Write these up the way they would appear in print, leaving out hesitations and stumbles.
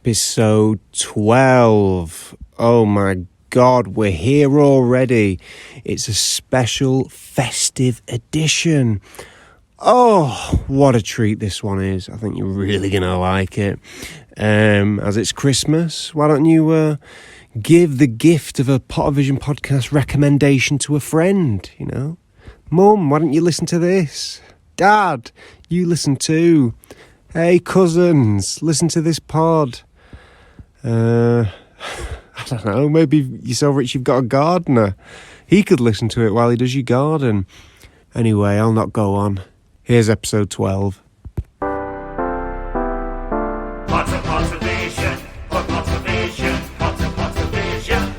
episode 12. Oh my God, we're here already. It's a special festive edition. Oh, what a treat this one is. I think you're really going to like it. As it's Christmas, why don't you give the gift of a Pottervision podcast recommendation to a friend, you know? Mum, why don't you listen to this? Dad, you listen too. Hey, cousins, listen to this pod. I don't know, maybe you're so rich you've got a gardener. He could listen to it while he does your garden. Anyway, I'll not go on. Here's episode 12. Pottervision, Pottervision, Pottervision. Pottervision.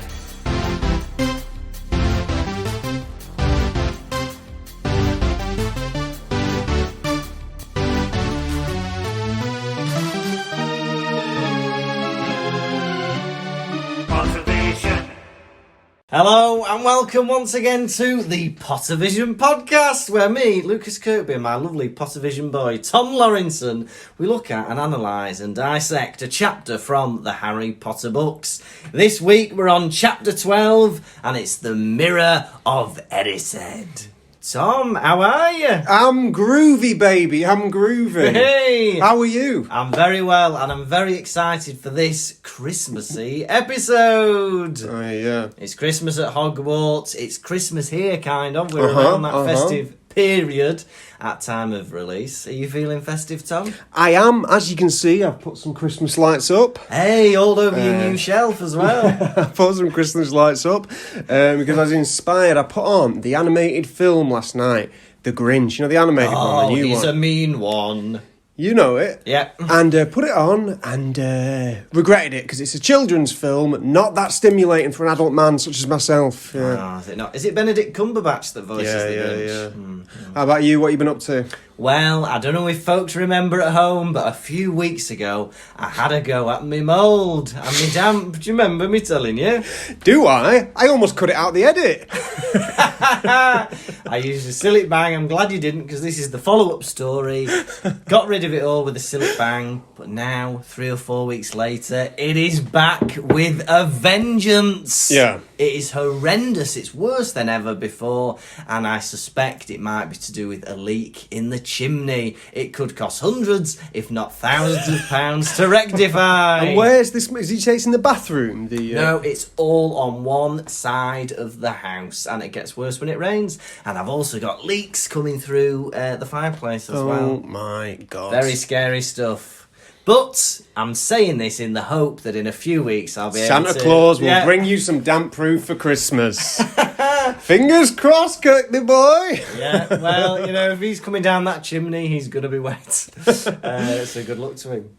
Hello and welcome once again to the Pottervision podcast, where me, Lukas Kirkby, and my lovely Pottervision boy, Tom Lawrenson, we look at and analyse and dissect a chapter from the Harry Potter books. This week we're on chapter 12 and it's the Mirror of Erised. Tom, how are you? I'm groovy, baby, I'm groovy. Hey! How are you? I'm very well and I'm very excited for this Christmassy episode. Oh, yeah. It's Christmas at Hogwarts. It's Christmas here, kind of. We're around that festive period at time of release. Are you feeling festive, Tom? I am. As you can see, I've put some Christmas lights up. Hey, all over your new shelf as well. I put some Christmas lights up because I was inspired. I put on the animated film last night, The Grinch. You know, the animated one, the new he's one. a mean one. You know it. Yeah. And put it on and regretted it because it's a children's film, not that stimulating for an adult man such as myself. Yeah. Oh, is it not? Is it Benedict Cumberbatch that voices the Grinch? Yeah. How about you? What have you been up to? Well, I don't know if folks remember at home, but a few weeks ago, I had a go at me mould and me damp. Do you remember me telling you? Do I? I almost cut it out the edit. I used a Sillet Bang. I'm glad you didn't, because this is the follow-up story. Got rid of it all with a Sillet Bang, but now, 3 or 4 weeks later, it is back with a vengeance. Yeah. It is horrendous. It's worse than ever before, and I suspect it might be to do with a leak in the chimney. It could cost hundreds, if not thousands of pounds to rectify. And where's this? Is he chasing the bathroom? No, it's all on one side of the house, and it gets worse when it rains. And I've also got leaks coming through the fireplace as well. Oh my God. Very scary stuff. But I'm saying this in the hope that in a few weeks I'll be able to... Santa Claus will bring you some damp proof for Christmas. Fingers crossed, Kirkby boy. Yeah, well, you know, if he's coming down that chimney, he's going to be wet. So good luck to him.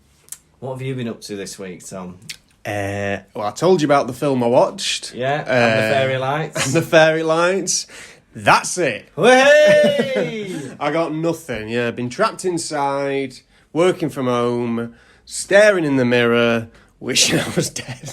What have you been up to this week, Tom? Well, I told you about the film I watched. Yeah, and the fairy lights. And the fairy lights. That's it. Hey! I got nothing. Yeah, been trapped inside, working from home, staring in the mirror, wishing I was dead.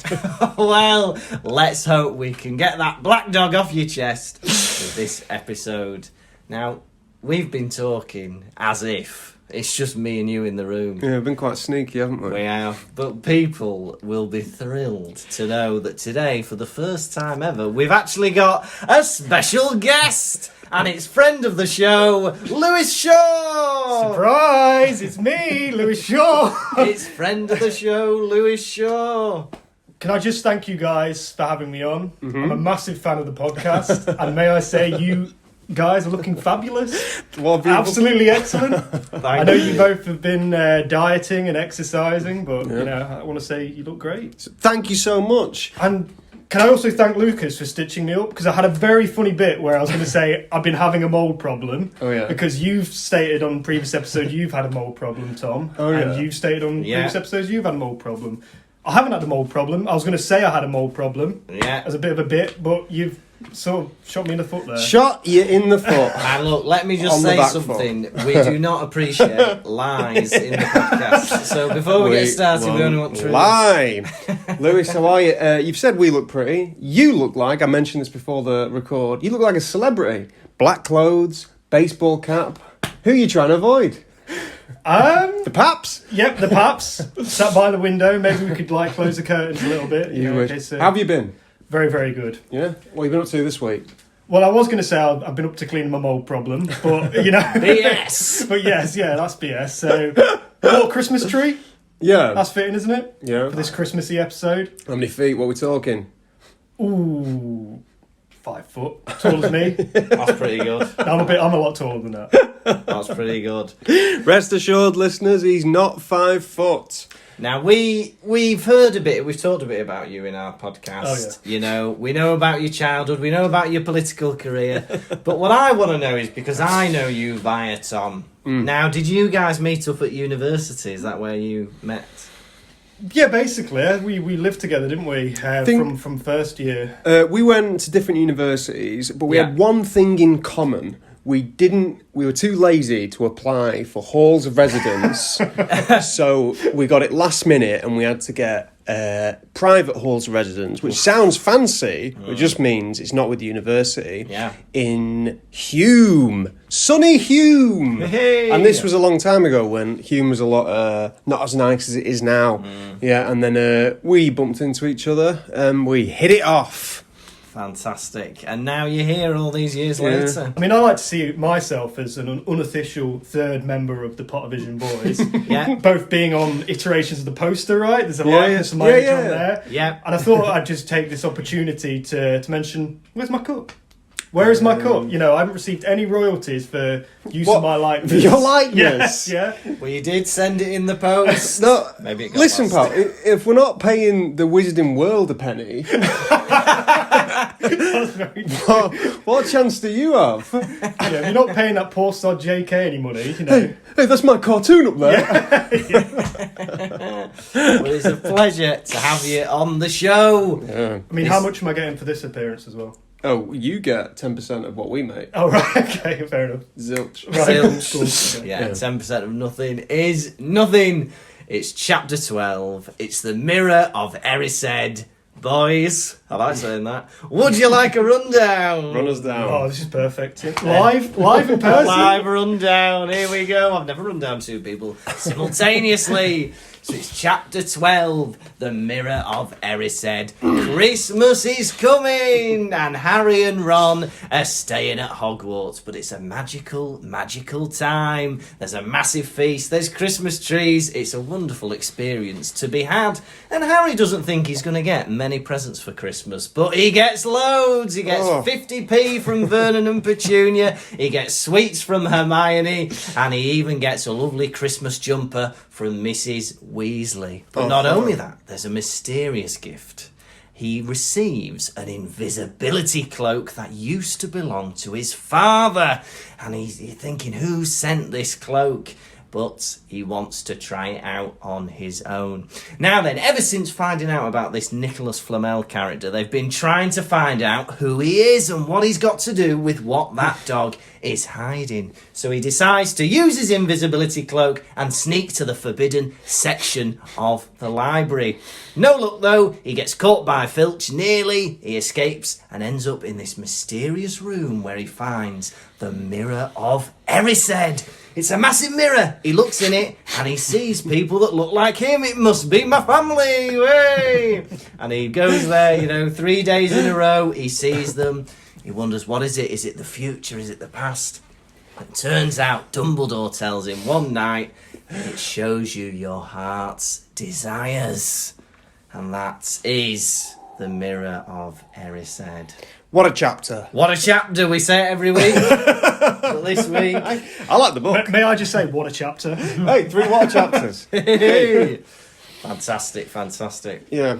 Well, let's hope we can get that black dog off your chest with this episode. Now, we've been talking as if it's just me and you in the room. Yeah, we've been quite sneaky, haven't we? We have. But people will be thrilled to know that today, for the first time ever, we've actually got a special guest. And it's friend of the show, Lewis Shaw! Surprise! It's me, Lewis Shaw! It's friend of the show, Lewis Shaw. Can I just thank you guys for having me on? I'm a massive fan of the podcast, and may I say you guys are looking fabulous. Absolutely excellent. I know you both have been dieting and exercising, but you know, I want to say you look great. Thank you so much. And can I also thank Lukas for stitching me up? Because I had a very funny bit where I was going to say I've been having a mould problem. Oh, yeah. Because you've stated on previous episodes you've had a mould problem, Tom. Oh, yeah. And you've stated on previous episodes you've had a mould problem. I haven't had a mould problem. I was going to say I had a mould problem. Yeah. As a bit of a bit, but you've sort of shot me in the foot there. Shot you in the foot. And look, let me just say something. We do not appreciate lies in the podcast. So before we get started, we only want to lie. Lewis, how are you? You've said we look pretty. You look like, I mentioned this before the record, you look like a celebrity. Black clothes, baseball cap. Who are you trying to avoid? The Paps? Yep, the Paps. Sat by the window. Maybe we could close the curtains a little bit. You would. How have you been? Very, very good. Yeah? What have you been up to this week? Well, I was going to say I've been up to cleaning my mould problem, but BS. But yes, that's BS. So, what Christmas tree? Yeah. That's fitting, isn't it? Yeah. For this Christmassy episode. How many feet? What are we talking? Ooh, 5 foot. Tall as me. That's pretty good. I'm a lot taller than that. That's pretty good. Rest assured, listeners, he's not 5 foot. Now we've heard a bit, we've talked a bit about you in our podcast. Oh, yeah. We know about your childhood, we know about your political career. But what I want to know is, because I know you via Tom. Now, did you guys meet up at university? Is that where you met? Yeah, basically, we lived together, didn't we? From first year. We went to different universities, but we had one thing in common. We were too lazy to apply for halls of residence, so we got it last minute and we had to get private halls of residence, which sounds fancy, but just means it's not with the university. Yeah. In Hume. Sunny Hume! Hey. And this was a long time ago when Hume was a lot, not as nice as it is now. Yeah, and then we bumped into each other and we hit it off. Fantastic. And now you're here all these years later. I mean, I like to see myself as an unofficial third member of the Pottervision boys. Yeah. Both being on iterations of the poster, right? There's a likeness of my image on there. Yeah. And I thought I'd just take this opportunity to mention, where's my cup? Where is my cup? I haven't received any royalties for use of my likeness. Your likeness? Yeah. Well, you did send it in the post. No, Maybe it got listen, lost. pal, if we're not paying the Wizarding World a penny, That's very true. what chance do you have? Yeah, if you're not paying that poor sod JK any money, Hey, that's my cartoon up there. Well, it's a pleasure to have you on the show. Yeah. I mean, how much am I getting for this appearance as well? Oh, you get 10% of what we make. Oh, right, okay, fair enough. Zilch. Right, Zilch. cool. Yeah, 10% of nothing is nothing. It's chapter 12. It's the mirror of Erised. Boys, I like saying that. Would you like a rundown? Run us down. Oh, this is perfect. Live in person. Live rundown. Here we go. I've never run down 2 people simultaneously. So it's chapter 12, the mirror of Erised. Christmas is coming, and Harry and Ron are staying at Hogwarts, but it's a magical, magical time. There's a massive feast, there's Christmas trees. It's a wonderful experience to be had, and Harry doesn't think he's going to get many presents for Christmas, but he gets loads. He gets 50p from Vernon and Petunia, he gets sweets from Hermione, and he even gets a lovely Christmas jumper from Mrs. Weasley. But not only that, there's a mysterious gift. He receives an invisibility cloak that used to belong to his father. And he's thinking, who sent this cloak? But he wants to try it out on his own. Now then, ever since finding out about this Nicholas Flamel character, they've been trying to find out who he is and what he's got to do with what that dog is hiding. So he decides to use his invisibility cloak and sneak to the forbidden section of the library. No luck though, he gets caught by Filch nearly, he escapes and ends up in this mysterious room where he finds the mirror of Erised. It's a massive mirror. He looks in it and he sees people that look like him. It must be my family. Way! And he goes there, 3 days in a row. He sees them. He wonders, what is it? Is it the future? Is it the past? It turns out Dumbledore tells him one night, it shows you your heart's desires. And that is the mirror of Erised. What a chapter. What a chapter. We say it every week. But this week... I like the book. May I just say, what a chapter. Hey, 3 what chapters. Fantastic. Yeah.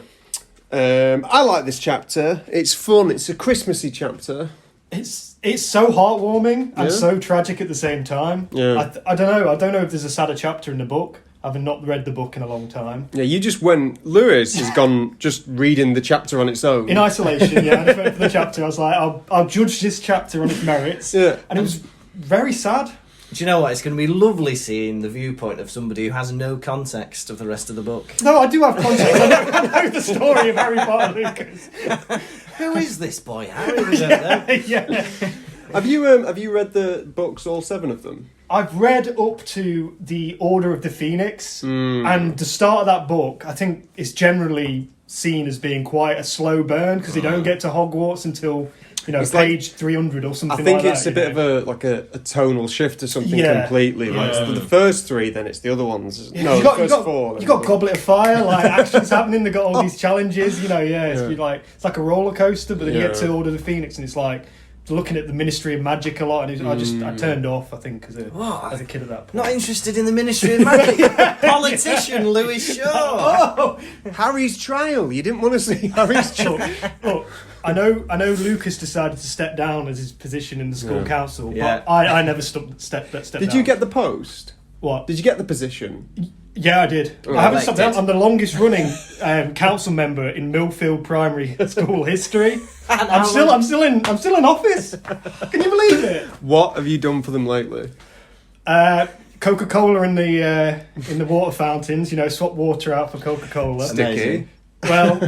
I like this chapter. It's fun. It's a Christmassy chapter. It's so heartwarming and so tragic at the same time. Yeah. I don't know. I don't know if there's a sadder chapter in the book. I've not read the book in a long time. Yeah, you just went... Lewis has gone just reading the chapter on its own. In isolation, yeah. And I went for the chapter. I was like, I'll judge this chapter on its merits. Yeah. And it was very sad. Do you know what? It's going to be lovely seeing the viewpoint of somebody who has no context of the rest of the book. No, I do have context. I know the story of Harry Potter, Lucas. Who is this boy, Harry? We don't know. Yeah. Have you read the books, all 7 of them? I've read up to the Order of the Phoenix, and the start of that book, I think, is generally seen as being quite a slow burn because they don't get to Hogwarts until it's page 300 or something. I think like it's that, a bit of a tonal shift or something completely. Like for the first 3, then it's the other ones. Yeah, No, you the got, first you got, 4. You got Goblet of Fire, like action's happening. They got all these challenges. It's like a roller coaster. But then you get to Order of the Phoenix, and it's like looking at the Ministry of Magic a lot, and I turned off. I think as a kid at that point. Not interested in the Ministry of Magic. Politician Lewis Shaw. Oh, Harry's trial. You didn't want to see Harry's trial. Look, I know Lukas decided to step down as his position in the school council, Yeah. but I never stepped down. Did you get the post? What? Did you get the position? Yeah, I did. Oh, I haven't stopped down. elected. I'm the longest running council member in Millfield Primary School history. I'm still in office. Can you believe it? What have you done for them lately? Coca-Cola in the water fountains. Swap water out for Coca-Cola. Sticky. Well,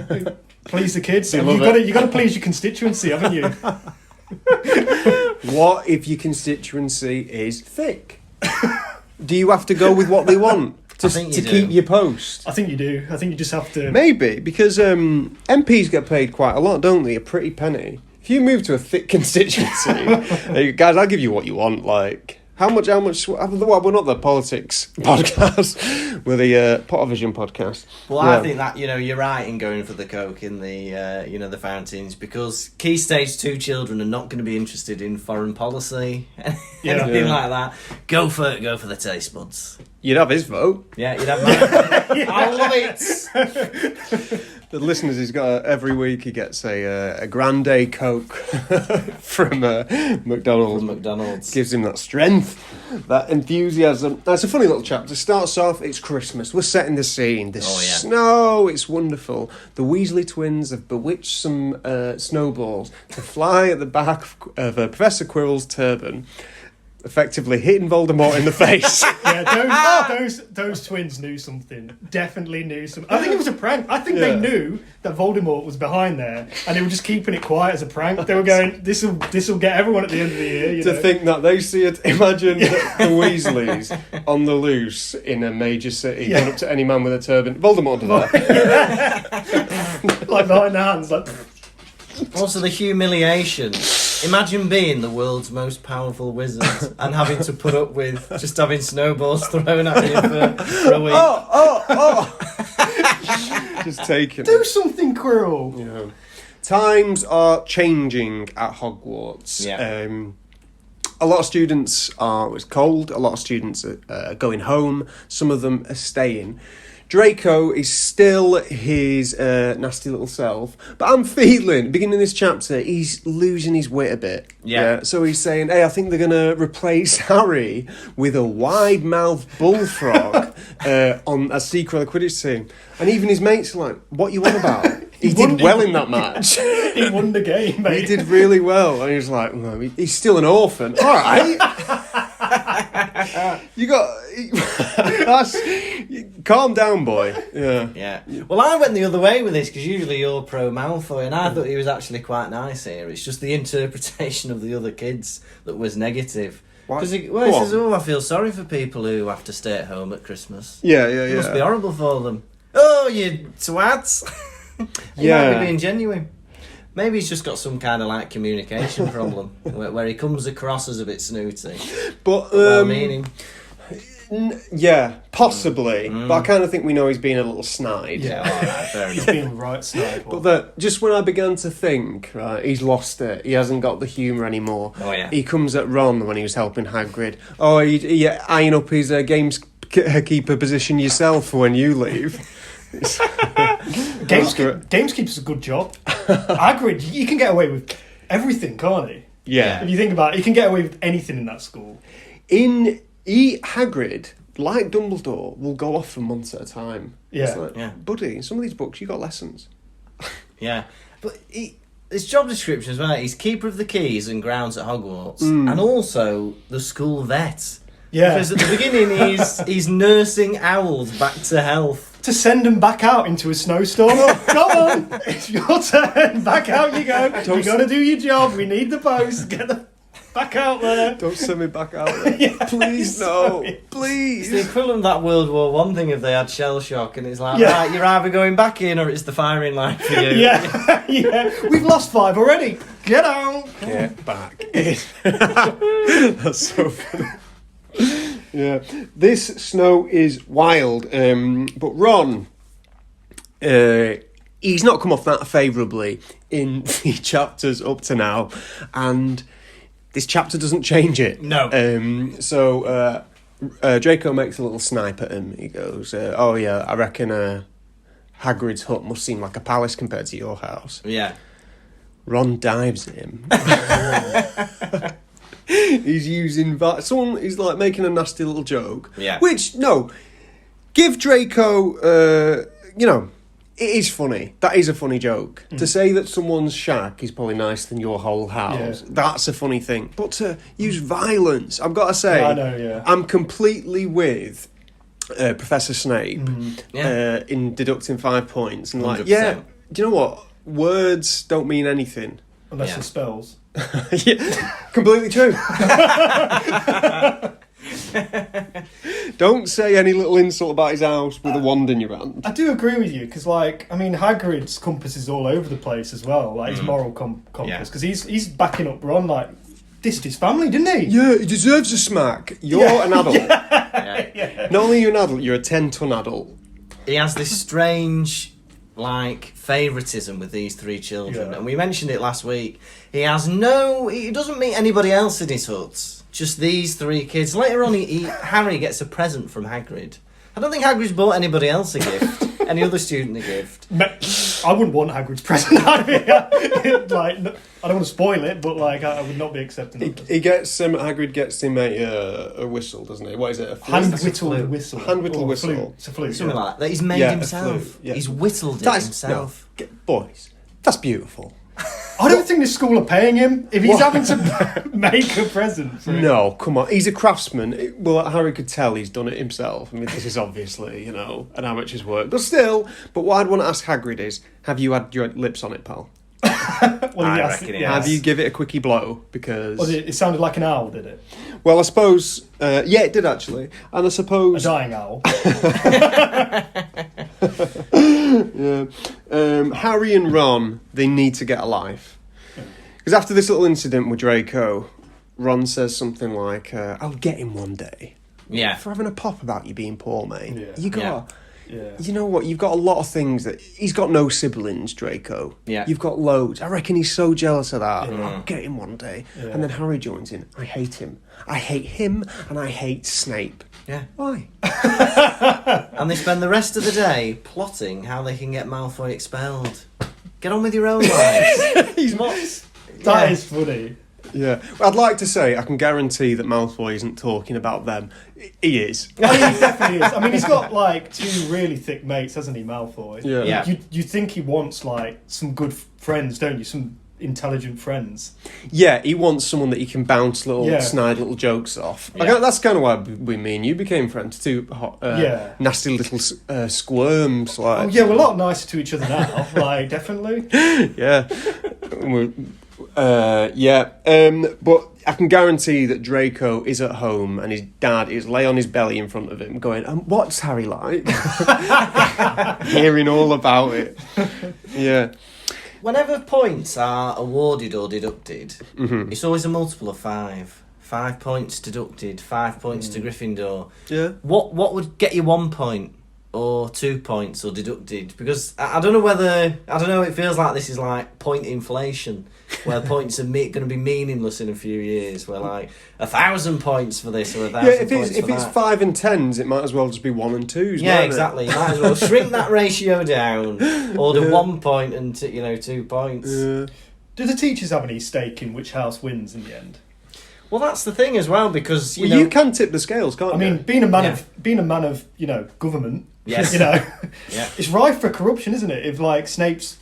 please the kids. You You've got to please your constituency, haven't you? What if your constituency is thick? Do you have to go with what they want to keep your post? I think you do. I think you just have to. Maybe, because MPs get paid quite a lot, don't they? A pretty penny. If you move to a thick constituency, guys, I'll give you what you want. Like, how much? Well, we're not the politics podcast. We're the Pottervision podcast. Well, I think that you're right in going for the Coke in the the fountains, because Key Stage 2 children are not going to be interested in foreign policy, anything like that. Go for the taste buds. You'd have his vote. Yeah, you'd have mine. I love it. The listeners, he's got every week he gets a grande Coke from McDonald's. McDonald's Gives him that strength, that enthusiasm. That's a funny little chapter. Starts off, it's Christmas. We're setting the scene. There's snow. It's wonderful. The Weasley twins have bewitched some snowballs to fly at the back of Professor Quirrell's turban, effectively hitting Voldemort in the face. Yeah, those twins knew something. Definitely knew something. I think it was a prank. I think they knew that Voldemort was behind there, and they were just keeping it quiet as a prank. They were going, "This will get everyone at the end of the year." To think that they see it. Imagine the Weasleys on the loose in a major city, going up to any man with a turban. Voldemort did that. Like behind the hands, like. Also, the humiliation. Imagine being the world's most powerful wizard and having to put up with just having snowballs thrown at you for a week. Just take it. Do something, Quirrell. Yeah. Times are changing at Hogwarts. Yeah. A lot of students it's cold. A lot of students are going home. Some of them are staying. Draco is still his nasty little self, but I'm feeling, beginning of this chapter, he's losing his wit a bit. Yeah. So he's saying, hey, I think they're going to replace Harry with a wide-mouthed bullfrog on a secret Quidditch team. And even his mates are like, what you on about? He did well in that match. He won the game, mate. He did really well. And he was like, no, he's still an orphan. All right. Calm down, boy. Yeah. Well, I went the other way with this, because usually you're pro Malfoy, and I thought he was actually quite nice here. It's just the interpretation of the other kids that was negative. Because he says, I feel sorry for people who have to stay at home at Christmas. Yeah. It must be horrible for them. Oh, you twats. He might be being genuine. Maybe he's just got some kind of communication problem where he comes across as a bit snooty, but well-meaning. Yeah, possibly. But I kind of think we know he's being a little snide. Yeah, Alright, fair enough. he's being right snide. But just when I began to think, right, he's lost it. He hasn't got the humour anymore. Oh yeah. He comes at Ron when he was helping Hagrid. Oh, he eyeing up his gamekeeper position yourself for when you leave. Gamekeeper's a good job. Hagrid, he can get away with everything, can't he? Yeah. If you think about it, he can get away with anything in that school. Hagrid, like Dumbledore, will go off for months at a time. Yeah. It's like, buddy, in some of these books you got lessons. Yeah. But his job description as well, he's keeper of the keys and grounds at Hogwarts, and also the school vet. Yeah. Because at the beginning he's nursing owls back to health. To send them back out into a snowstorm. Come on, it's your turn. Back out you go. You got to do your job. We need the post. Get the. Back out there. Don't send me back out there. Please, no. Please. It's the equivalent of that World War One thing if they had shell shock, and it's like, right, you're either going back in or it's the firing line for you. Yeah. We've lost 5 already. Get out. Get back in. That's so funny. Yeah. This snow is wild, but Ron, he's not come off that favourably in the chapters up to now, and this chapter doesn't change it. No. So Draco makes a little snipe at him. He goes, "Oh yeah, I reckon Hagrid's hut must seem like a palace compared to your house." Yeah. Ron dives at him. He's using someone. He's like making a nasty little joke. Yeah. Which give Draco. It is funny. That is a funny joke. To say that someone's shack is probably nicer than your whole house, that's a funny thing. But to use violence, I've got to say, I know, yeah. I'm completely with Professor Snape in deducting 5 points. And 100%. do you know what? Words don't mean anything. Unless it spells. Yeah, completely true. Don't say any little insult about his house with a wand in your hand. I do agree with you, because, Hagrid's compass is all over the place as well, his moral compass, because he's backing up Ron, dissed his family, didn't he? Yeah, he deserves a smack. You're an adult. Yeah. Not only are you an adult, you're a 10-ton adult. He has this strange, favouritism with these 3 children, and we mentioned it last week. He doesn't meet anybody else in his hut. Just these 3 kids. Later on, Harry gets a present from Hagrid. I don't think Hagrid's bought anybody else a gift. Any other student a gift. I wouldn't want Hagrid's present. I don't want to spoil it, but I would not be accepting it. Hagrid gets him a whistle, doesn't he? What is it? A flute? Hand-whittled whistle. Hand-whittled whistle. Flute. It's a flute. Something like that. He's made himself. He's whittled it himself. No, boys, that's beautiful. I don't think the school are paying him if he's having to make a present for him. No, come on. He's a craftsman. Well, Harry could tell he's done it himself. I mean, this is obviously, an amateur's work. But still, what I'd want to ask Hagrid is, have you had your lips on it, pal? I reckon he has. Have you give it a quickie blow? Because... it sounded like an owl, did it? Well, I suppose... it did, actually. And I suppose... A dying owl. Yeah. Harry and Ron, they need to get a life. Because after this little incident with Draco, Ron says something like, I'll get him one day. Yeah. For having a pop about you being poor, mate. Yeah. You got... Yeah. You know what? You've got a lot of things that... He's got no siblings, Draco. Yeah. You've got loads. I reckon he's so jealous of that. Yeah. I'll get him one day. Yeah. And then Harry joins in. I hate him. I hate him and I hate Snape. Yeah. Why? And they spend the rest of the day plotting how they can get Malfoy expelled. Get on with your own lives. That is funny. Yeah. I'd like to say I can guarantee that Malfoy isn't talking about them. He is. He definitely is. I mean, he's got 2 really thick mates, hasn't he, Malfoy? Yeah. Yeah. You think he wants some good friends, don't you? Some intelligent friends. Yeah, he wants someone that he can bounce snide little jokes off. Yeah. That's kind of why me and you became friends too. Nasty little squirms. Oh yeah, we're a lot nicer to each other now. Definitely. Yeah. But I can guarantee that Draco is at home and his dad is lay on his belly in front of him going, what's Harry like? Hearing all about it. Yeah. Whenever points are awarded or deducted, it's always a multiple of 5. 5 points deducted, 5 points to Gryffindor. Yeah. What would get you 1 point? Or 2 points or deducted? Because I don't know, it feels like this is point inflation, where points are going to be meaningless in a few years, where 1,000 points for this or 1,000 points for that. If it's 5 and 10s, it might as well just be 1 and 2s. Yeah, exactly. You might as well shrink that ratio down, order 1 point and 2 points. Yeah. Do the teachers have any stake in which house wins in the end? Well, that's the thing as well, because you can tip the scales, can't you? I mean, being a man of government. Yes. Yeah. It's rife for corruption, isn't it? If Snape's,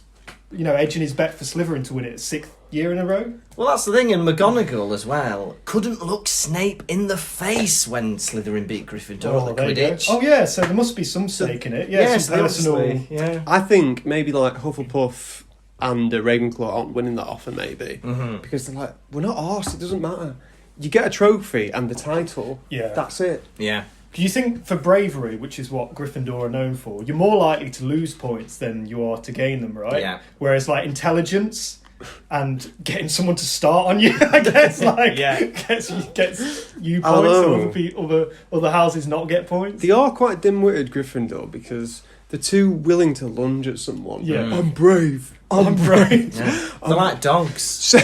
edging his bet for Slytherin to win it 6th year in a row. Well, that's the thing, and McGonagall as well couldn't look Snape in the face when Slytherin beat Gryffindor at the Quidditch. Oh yeah, so there must be some stake in it. Yeah, some personal. Yeah. I think maybe Hufflepuff and Ravenclaw aren't winning that offer, maybe. Because they're like, we're not arsed, it doesn't matter. you get a trophy and the title. Yeah. That's it. Yeah. Do you think for bravery, which is what Gryffindor are known for, you're more likely to lose points than you are to gain them, right? Yeah. Whereas like intelligence and getting someone to start on you, I guess, like gets you points, and other houses not get points. They are quite dim-witted, Gryffindor, because they're too willing to lunge at someone. Yeah. I'm brave. I'm brave. Yeah. They're like dogs. Yeah.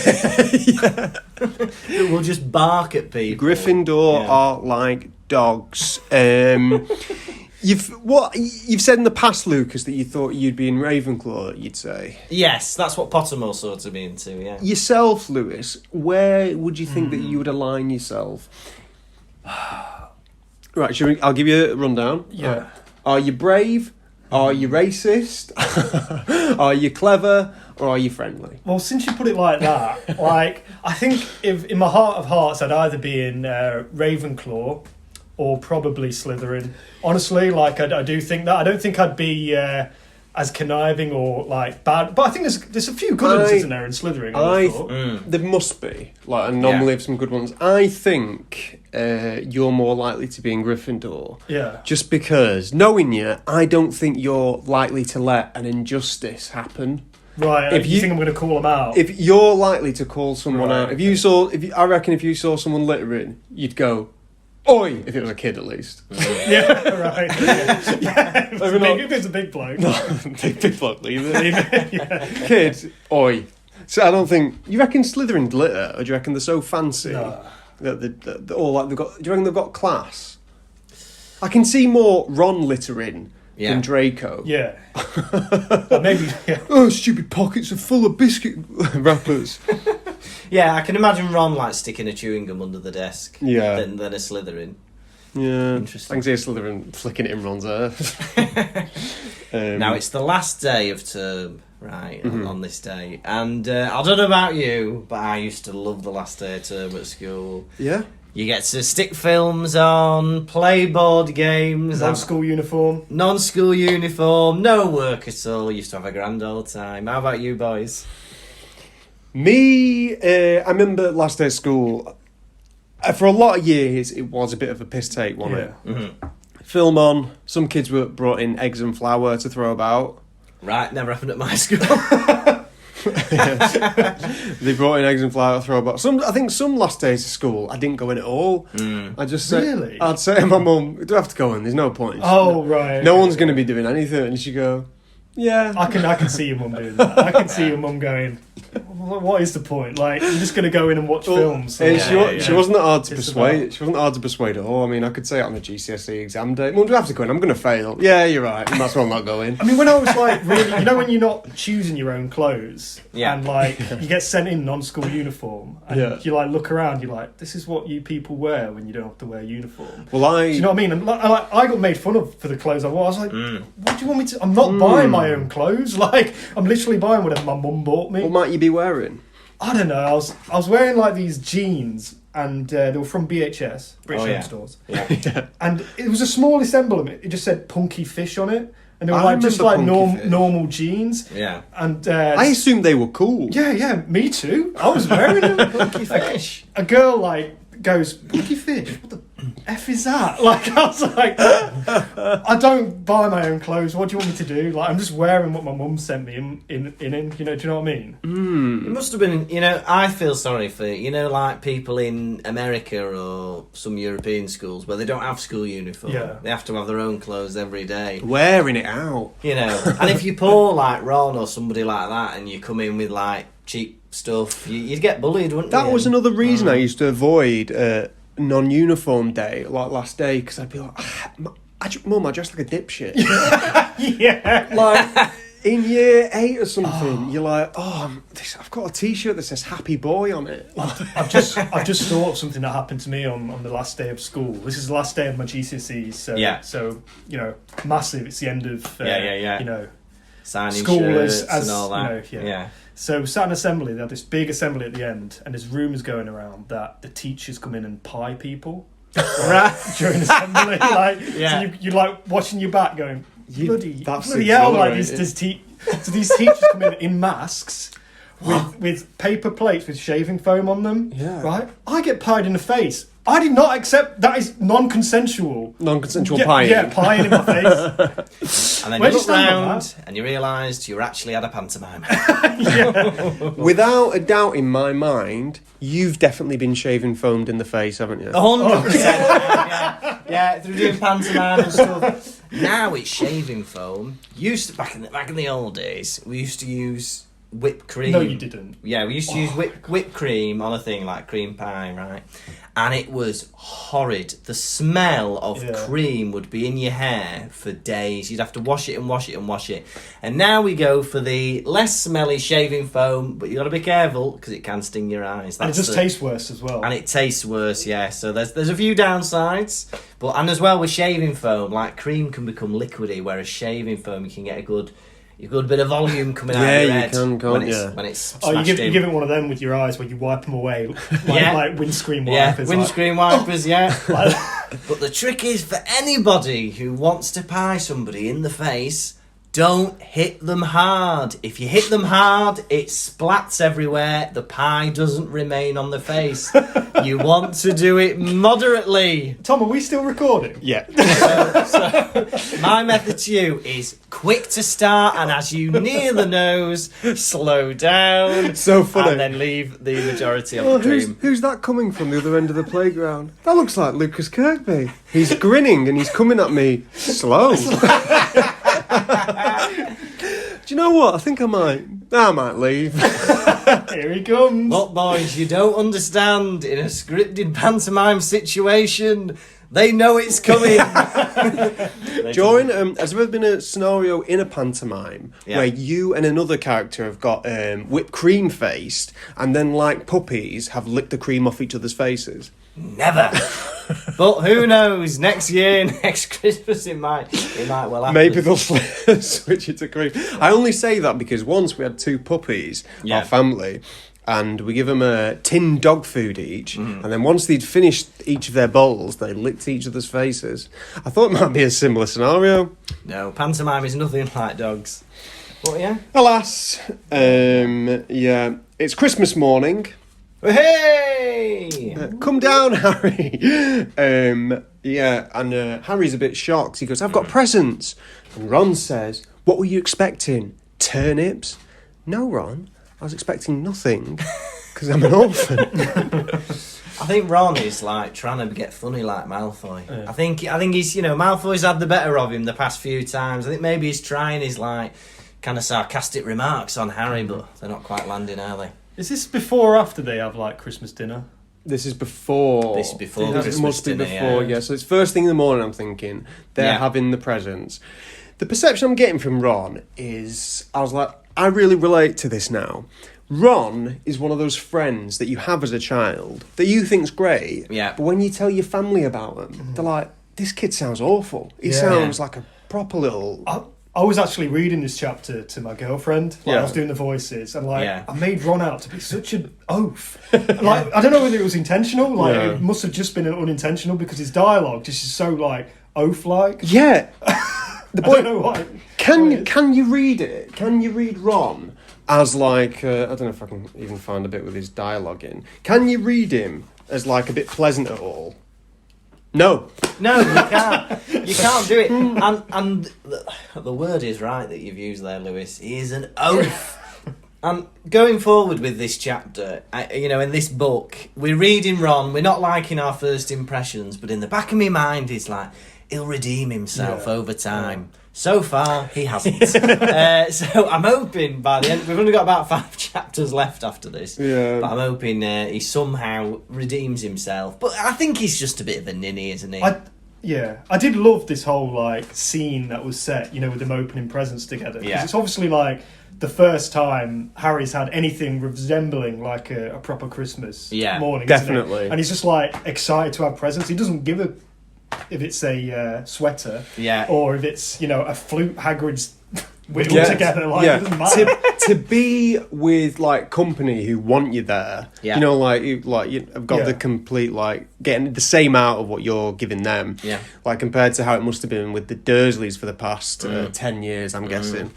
That will just bark at people. Gryffindor are like dogs. You've said in the past, Lucas, that you thought you'd be in Ravenclaw. You'd say Yes, that's what Pottermore sort of be into. Yeah. yourself, Lewis. Where would you think that you would align yourself? Right, I'll give you a rundown. Yeah. Are you brave? Are you racist? Are you clever? Or are you friendly? Well, since you put it like that, like I think if in my heart of hearts, I'd either be in Ravenclaw or probably Slytherin. Honestly, like I do think that. I don't think I'd be as conniving or like bad, but I think there's a few good ones, isn't there, in Slytherin? There must be like an anomaly of some good ones. I think you're more likely to be in Gryffindor. Yeah. Just because, knowing you, I don't think you're likely to let an injustice happen. Right. If you think I'm going to call them out, if you're likely to call someone out, if you saw someone littering, you'd go, "Oi!" If it was a kid, at least. Yeah, right. Yeah. If it's a big bloke. No, big bloke, leave it. Yeah. Kid, oi. So I don't think... You reckon Slytherin litter, or do you reckon they're so fancy that they're all like... Do you reckon they've got class? I can see more Ron littering than Draco. Yeah. Maybe, yeah. Oh, stupid pockets are full of biscuit wrappers. Yeah, I can imagine Ron like sticking a chewing gum under the desk. Yeah. Than a Slytherin. Yeah. Interesting. I can see a Slytherin flicking it in Ron's hair. Now, it's the last day of term, right, on this day. And I don't know about you, but I used to love the last day of term at school. Yeah? You get to stick films on, play board games. Non-school uniform. Non-school uniform, no work at all. Used to have a grand old time. How about you boys? Me, I remember last day of school, for a lot of years, it was a bit of a piss take, wasn't it? Mm-hmm. Film on, some kids were brought in eggs and flour to throw about. Right, never happened at my school. They brought in eggs and flour to throw about. I think some last days of school, I didn't go in at all. I just said, I'd say to my mum, "Do I have to go in? There's no point." Oh, right. No one's going to be doing anything. And she'd go, "Yeah." I can see your mum doing that. I can see your mum going, "What is the point? Like, I'm just going to go in and watch films." She wasn't hard to persuade. She wasn't hard to persuade at all. I mean, I could say it on the GCSE exam day. Mum, do I have to go in? I'm going to fail. Yeah, you're right. Might as well not go in. I mean, when I was like, really, when you're not choosing your own clothes, and like you get sent in non-school uniform, and you like look around, you're like, this is what you people wear when you don't have to wear uniform. Well, do you know what I mean? And I got made fun of for the clothes I wore. I was like, what do you want me to? I'm not buying my own clothes. Like, I'm literally buying whatever my mum bought me. What might you be wearing? I don't know. I was wearing like these jeans, and they were from BHS, British Home Stores. Yeah. And it was the smallest emblem. It just said "Punky Fish" on it, and they were like just like normal jeans. Yeah. And I assumed they were cool. Yeah, me too. I was wearing them. Punky Fish. A girl like goes, "Punky Fish? What the F is that?" Like, I was like, I don't buy my own clothes. What do you want me to do? Like, I'm just wearing what my mum sent me in. You know, do you know what I mean? It must have been, I feel sorry for, like people in America or some European schools where they don't have school uniform. Yeah. They have to have their own clothes every day. Wearing it out. And if you're poor like Ron or somebody like that and you come in with like cheap stuff, you'd get bullied, wouldn't you? That was another reason I used to avoid non-uniform day, like last day, because I'd be like, Mum, I dress like a dipshit. Yeah. Like, in year 8 or something, you're like, I've got a T-shirt that says "Happy Boy" on it. I've just thought of something that happened to me on the last day of school. This is the last day of my GCSEs, so massive. It's the end of signing school shirts as and all that. So we sat in assembly. They had this big assembly at the end, and there's rumours going around that the teachers come in and pie people during assembly. So you're like watching your back, going, bloody hell! Like these teachers come in masks, with paper plates with shaving foam on them. Yeah. Right? I get pied in the face. I did not accept that is non-consensual. Non-consensual pieing. Yeah, pieing in my face. And then Where'd you you look stand on round that? and you realised you actually had a pantomime. Without a doubt in my mind, you've definitely been shaving foamed in the face, haven't you? 100%. Yeah, through doing pantomime and stuff. Now it's shaving foam. Back in the old days, we used to use whipped cream. No, you didn't. Yeah, we used to use whipped cream on a thing like cream pie, right? And it was horrid. The smell of cream would be in your hair for days. You'd have to wash it and wash it and wash it. And now we go for the less smelly shaving foam, but you got to be careful because it can sting your eyes. And it just tastes worse as well. And it tastes worse, yeah. So there's a few downsides, and as well with shaving foam, like cream can become liquidy, whereas shaving foam you can get a good bit of volume coming out of your head. Yeah, you can, when it's you smashed give in. it one of them with your eyes where you wipe them away, like windscreen Yeah, wipers. windscreen wipers, yeah. Like- But the trick is for anybody who wants to pie somebody in the face, don't hit them hard. If you hit them hard, it splats everywhere. The pie doesn't remain on the face. You want to do it moderately. Tom, are we still recording? Yeah. So my method to you is quick to start, and as you near the nose, slow down. So funny. And then leave the majority of Oh, the cream. who's that coming from the other end of the playground? That looks like Lukas Kirkby. He's grinning and he's coming at me slow. Do you know what? I think I might leave. Here he comes. Look, boys, you don't understand. In a scripted pantomime situation, they know it's coming. Join, has there ever been a scenario in a pantomime Yeah. where you and another character have got whipped cream faced and then, like puppies, have licked the cream off each other's faces? Never. But who knows? Next year, next Christmas, it might well happen. Maybe they'll switch it to cream. I only say that because once we had two puppies, Yeah. our family, and we give them a tin dog food each, and then once they'd finished each of their bowls, they licked each other's faces. I thought it might be a similar scenario. No, pantomime is nothing like dogs. But yeah. Alas, yeah, it's Christmas morning. Hey! Come down, Harry. Yeah, and Harry's a bit shocked. He goes, I've got presents. And Ron says, what were you expecting? Turnips? No, Ron, I was expecting nothing, because I'm an orphan. I think Ron is like trying to get funny like Malfoy. Yeah. I think he's Malfoy's had the better of him the past few times. I think maybe he's trying his like kind of sarcastic remarks on Harry, but they're not quite landing, are they? Is this before or after they have like Christmas dinner? This is before. This is before It Christmas must be dinner, before, yeah. yeah. So it's first thing in the morning, I'm thinking. They're Yeah. having the presents. The perception I'm getting from Ron is, I was like, I really relate to this now. Ron is one of those friends that you have as a child that you think's great. Yeah. But when you tell your family about them, they're like, this kid sounds awful. He Yeah. sounds like a proper little... I was actually reading this chapter to my girlfriend. Like, Yeah. I was doing the voices, and like Yeah. I made Ron out to be such an oaf. Like I don't know whether it was intentional. Like Yeah. it must have just been unintentional because his dialogue just is so like oaf-like. Yeah. The I don't know why. Can you read it? Can you read Ron as like I don't know if I can even find a bit with his dialogue in. Can you read him as like a bit pleasant at all? No. No, you can't. You can't do it. And the word is right that you've used there, Lewis. He is an oaf. And going forward with this chapter, in this book, we're reading Ron. We're not liking our first impressions, but in the back of my mind, it's like he'll redeem himself over time. So far, he hasn't. So I'm hoping by the end, we've only got about 5 chapters left after this. Yeah. But I'm hoping he somehow redeems himself. But I think he's just a bit of a ninny, isn't he? I did love this whole like scene that was set, with them opening presents together. Because it's obviously like the first time Harry's had anything resembling like a proper Christmas morning. Definitely. Isn't it? And he's just like excited to have presents. He doesn't give a if it's a sweater, or if it's a flute Hagrid's whittled together. Like it doesn't matter. to be with like company who want you there. Yeah. You know, I've got the complete getting the same out of what you're giving them. Yeah. Like compared to how it must have been with the Dursleys for the past 10 years, I'm guessing.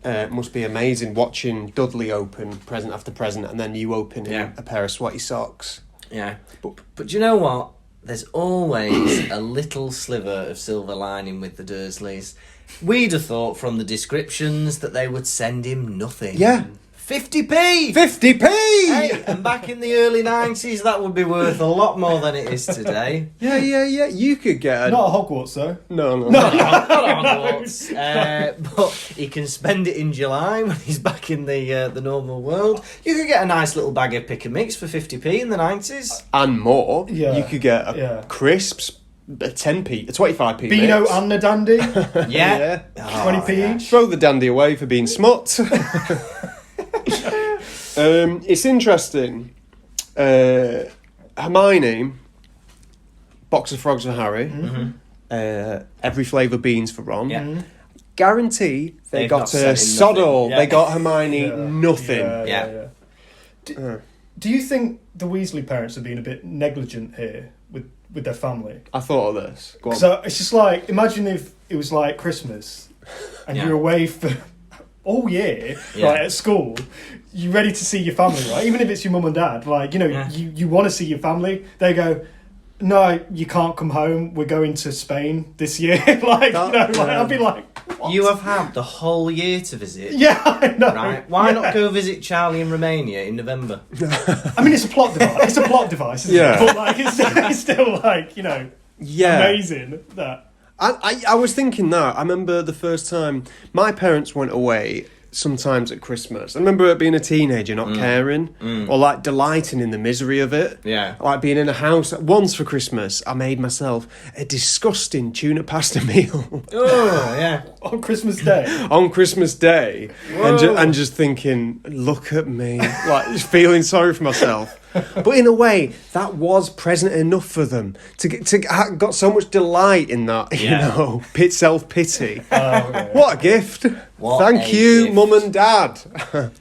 It must be amazing watching Dudley open present after present, and then you open a pair of sweaty socks. Yeah. But do you know what? There's always a little sliver of silver lining with the Dursleys. We'd have thought from the descriptions that they would send him nothing. Yeah. 50p! 50p! Hey, and back in the early 90s, that would be worth a lot more than it is today. Yeah. You could get Not at Hogwarts, though. No. Not Hogwarts. But he can spend it in July when he's back in the normal world. You could get a nice little bag of pick and mix for 50p in the 90s. And more. Yeah. You could get crisps, a 10p, a 25p Beano mix. and the dandy. Yeah. 20p each. Throw the dandy away for being smut. It's interesting. Hermione, box of frogs for Harry, every flavour beans for Ron. Yeah. Guarantee they They've got not her sent him sod nothing. all. Yeah. They got Hermione nothing. Yeah. Do you think the Weasley parents are being a bit negligent here with their family? I thought of this. Go on. So it's just like, imagine if it was like Christmas and you're away for all year, right, at school, you're ready to see your family, right? Even if it's your mum and dad, like, you know, you want to see your family. They go, no, you can't come home. We're going to Spain this year. I'd be like, what? You have had the whole year to visit. Yeah, I know. Right? Why not go visit Charlie in Romania in November? I mean, it's a plot device. It's a plot device, isn't it? But like, it's still like, you know, amazing that. I was thinking that. I remember the first time my parents went away sometimes at Christmas. I remember being a teenager, not caring, or like delighting in the misery of it. Yeah. Like being in a house. Once for Christmas, I made myself a disgusting tuna pasta meal. Oh, yeah. On Christmas Day. On Christmas Day. And just thinking, look at me. Like, just feeling sorry for myself. But in a way, that was present enough for them got so much delight in that, you know, self-pity. What a gift! Thank you, gift. Mum and Dad.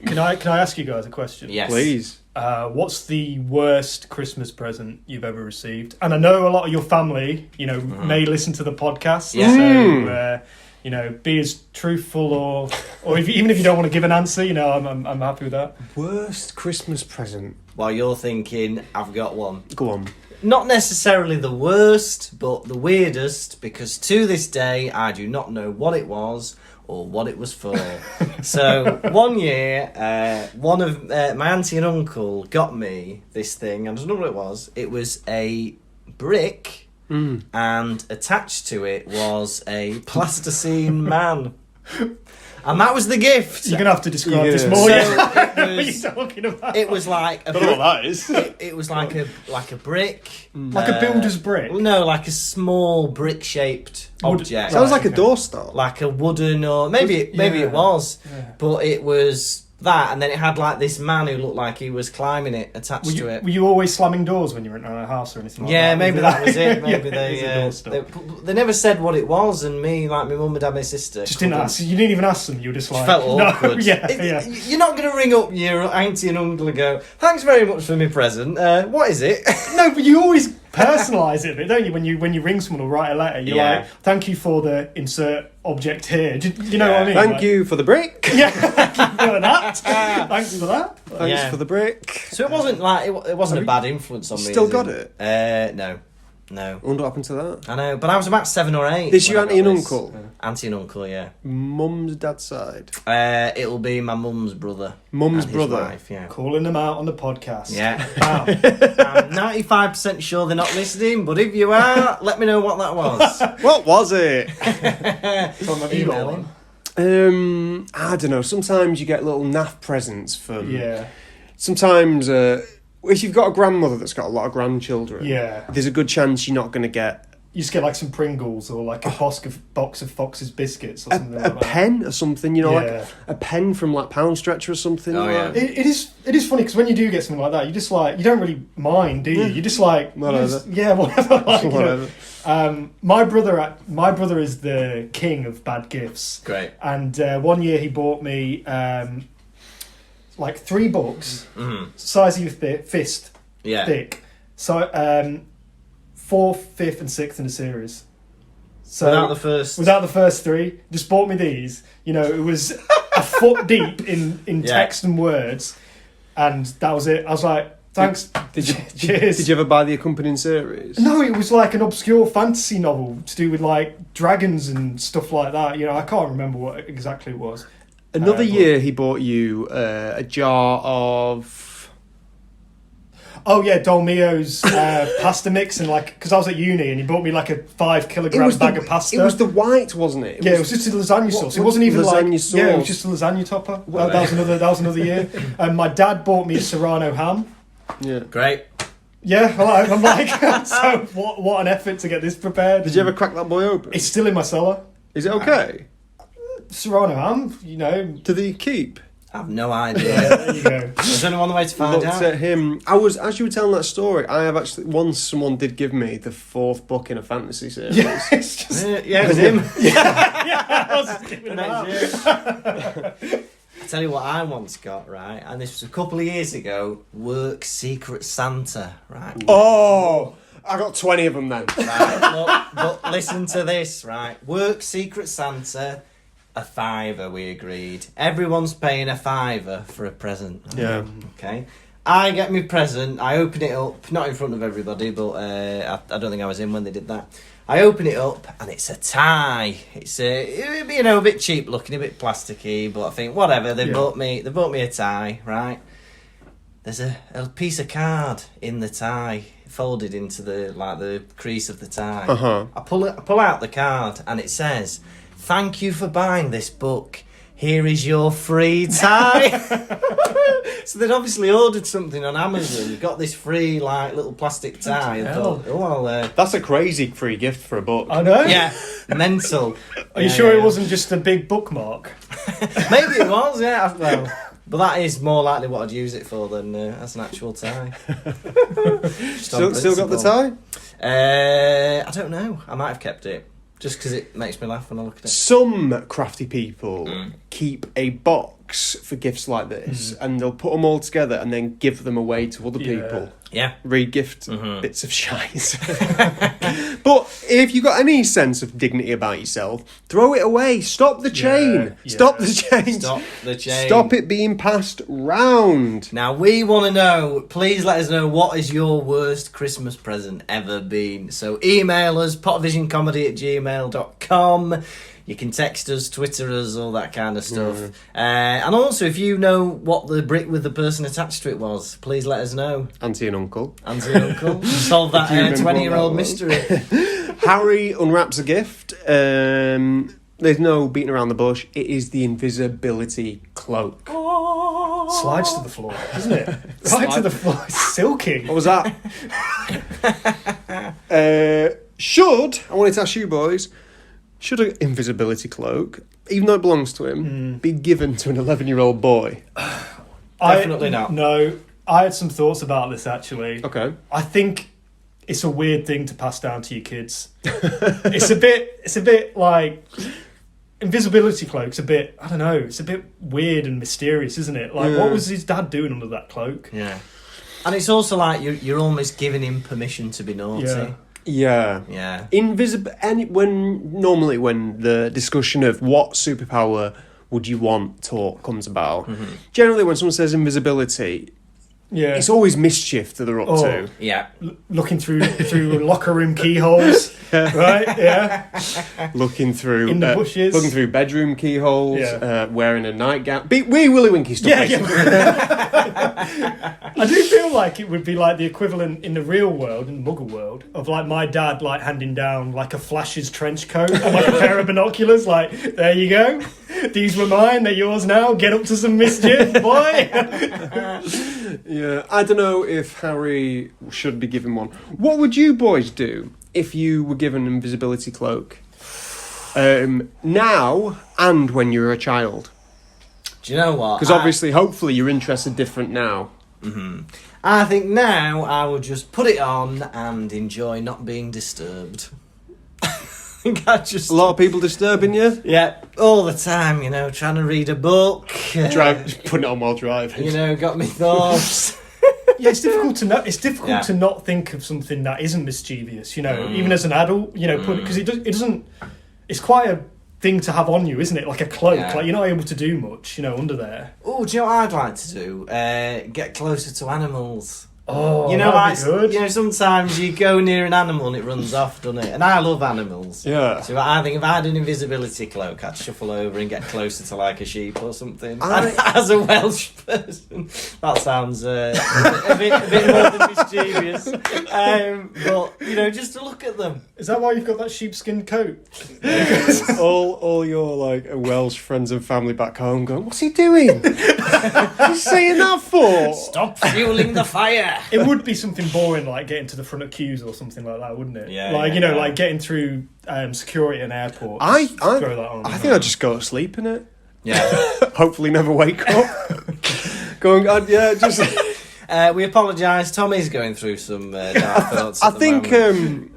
Can I ask you guys a question? Yes. Please. What's the worst Christmas present you've ever received? And I know a lot of your family, you know, may listen to the podcast. Yeah. So, you know, be as truthful or even if you don't want to give an answer, you know, I'm happy with that. Worst Christmas present. While you're thinking, I've got one. Go on. Not necessarily the worst, but the weirdest, because to this day, I do not know what it was or what it was for. So, one year, one of my auntie and uncle got me this thing, and I don't know what it was. It was a brick, and attached to it was a plasticine man. And that was the gift. You're gonna have to describe this Yeah. more. So What are it you was, talking about? it was like a I don't know what that is. it was like a brick, Like a builder's brick. No, like a small brick-shaped object. Sounds like a okay. doorstop. Like a wooden, or maybe it was, but it was that, and then it had like this man who looked like he was climbing it attached to it. Were you always slamming doors when you were in a house or anything like that? Yeah, maybe that was it. Maybe It's a doorstop. they never said what it was, and me, like my mum and dad, my sister, Just didn't ask. You didn't even ask them. You were just like, felt no, awkward. yeah. You're not going to ring up your auntie and uncle and go, "Thanks very much for my present. What is it?" No, but you always personalise it, don't you? When you ring someone or write a letter, you're Yeah. like, "Thank you for the insert object here." Do you know what I mean? Thank Like, you for the brick. Yeah, thank you for that. Thanks for that. Thanks Yeah. for the brick. So it wasn't like it wasn't a bad influence on me. still as got in- it? No. I wonder what happened to that. I know, but I was about 7 or 8. This when your I got auntie and this. uncle? Auntie and uncle, yeah. Mum's dad's side. It'll be my mum's brother. Mum's and his brother. wife, yeah. Calling them out on the podcast. Yeah. Wow. I'm 95% sure they're not listening, but if you are, let me know what that was. What was it? From an email one. I don't know. Sometimes you get little naff presents from. Yeah. Sometimes, if you've got a grandmother that's got a lot of grandchildren, Yeah. there's a good chance you're not going to get You just get like some Pringles or like a box of Fox's biscuits or something a like that. pen or something. You know, Yeah. like a pen from like Pound Stretcher or something. Oh, like. yeah. It is funny because when you do get something like that, you just like, you don't really mind, do you? You just like Whatever. whatever. Like, you know. Whatever. My brother is the king of bad gifts. Great. And one year he bought me like 3 books, size of your fist thick. So 4th, 5th, and 6th in the series. So without the first 3, just bought me these. You know, it was a foot deep in text and words, and that was it. I was like, thanks. Cheers. Did you ever buy the accompanying series? No, it was like an obscure fantasy novel to do with like dragons and stuff like that. You know, I can't remember what exactly it was. Another year, he bought you a jar of. Oh yeah, Dolmio's pasta mix, and like because I was at uni and he bought me like a 5 kilogram bag of pasta. It was the white, wasn't it? It was just a lasagna sauce. It wasn't even lasagna sauce. Yeah, it was just a lasagna topper. That was another year. And my dad bought me a Serrano ham. Yeah, great. Yeah, I'm like, so what an effort to get this prepared. Did you ever crack that boy open? It's still in my cellar. Is it okay? Serrano ham, you know. Do they keep? I have no idea. There you go. There's only one way to find out. At him. As you were telling that story, I have actually once someone did give me the 4th book in a fantasy series. Yeah, it's just it was him. I was just giving him out. I tell you what I once got, right, and this was a couple of years ago. Work Secret Santa, right? Oh, I got 20 of them then. Right, but listen to this, right? Work Secret Santa. A $5 we agreed. Everyone's paying a $5 for a present. Yeah. Okay. I get my present. I open it up, not in front of everybody, but I don't think I was in when they did that. I open it up and it's a tie. It's a bit cheap looking, a bit plasticky, but I think whatever. They bought me a tie, right? There's a piece of card in the tie, folded into the crease of the tie. I pull out the card and it says, "Thank you for buying this book. Here is your free tie." So they'd obviously ordered something on Amazon, got this free little plastic tie, and thought, that's a crazy free gift for a book. I know. Yeah, mental. Are you sure it wasn't just a big bookmark? Maybe it was, yeah. Well, but that is more likely what I'd use it for than as an actual tie. Still got the tie? I don't know. I might have kept it. Just because it makes me laugh when I look at it. Some crafty people keep a box for gifts like this, and they'll put them all together and then give them away to other people. Yeah. Re-gift bits of shite. But if you've got any sense of dignity about yourself, throw it away. Stop the chain. Yeah. Stop the chain. Stop the chain. Stop it being passed round. Now, we want to know, please let us know what is your worst Christmas present ever been. So email us, pottervisioncomedy@gmail.com. You can text us, Twitter us, all that kind of stuff. And also, if you know what the brick with the person attached to it was, please let us know. Auntie and uncle. Solve that 20-year-old mystery. Harry unwraps a gift. There's no beating around the bush. It is the invisibility cloak. Slides to the floor, doesn't it? Right to the floor. It's silky. What was that? I wanted to ask you boys, should an invisibility cloak, even though it belongs to him, be given to an 11-year-old boy? Definitely not. No, I had some thoughts about this actually. Okay. I think it's a weird thing to pass down to your kids. It's a bit like invisibility cloak's a bit, I don't know, it's a bit weird and mysterious, isn't it? Like, what was his dad doing under that cloak? Yeah. And it's also like you're almost giving him permission to be naughty. Yeah. When the discussion of what superpower would you want talk comes about, generally when someone says invisibility, it's always mischief that they're up to. Yeah. Looking through locker room keyholes, right? Yeah. Looking through in the bushes. Looking through bedroom keyholes, wearing a nightgown. Wee Willy Winky stuff, I do feel like it would be like the equivalent in the real world, in the Muggle world, of like my dad like handing down like a Flash's trench coat and like a pair of binoculars, like, there you go. These were mine, they're yours now. Get up to some mischief, boy. Yeah, I don't know if Harry should be given one. What would you boys do if you were given an invisibility cloak? Now and when you were a child. Do you know what? Because obviously, hopefully, your interests are different now. I think now I would just put it on and enjoy not being disturbed. think I just... A lot of people disturbing you? Yeah, all the time, trying to read a book. Putting it on while driving. Got me thoughts. Yeah, it's difficult to know. It's difficult to not think of something that isn't mischievous. Even as an adult, because it doesn't. It's quite a thing to have on you, isn't it? Like a cloak. Yeah. Like you're not able to do much, under there. Oh, do you know what I'd like to do? Get closer to animals. Oh, that'd be good. Sometimes you go near an animal and it runs off, doesn't it? And I love animals. Yeah. So I think if I had an invisibility cloak, I'd shuffle over and get closer to like a sheep or something. As a Welsh person, that sounds a bit more than mischievous. But just to look at them. Is that why you've got that sheepskin coat? all your Welsh friends and family back home going, what's he doing? What's he saying that for? Stop fueling the fire. It would be something boring like getting to the front of queues or something like that, wouldn't it? Yeah. Like getting through security in airports. Throw that on. I think I'd just go to sleep in it. Yeah. Hopefully never wake up. Going, just... We apologise. Tommy's going through some dark thoughts. I think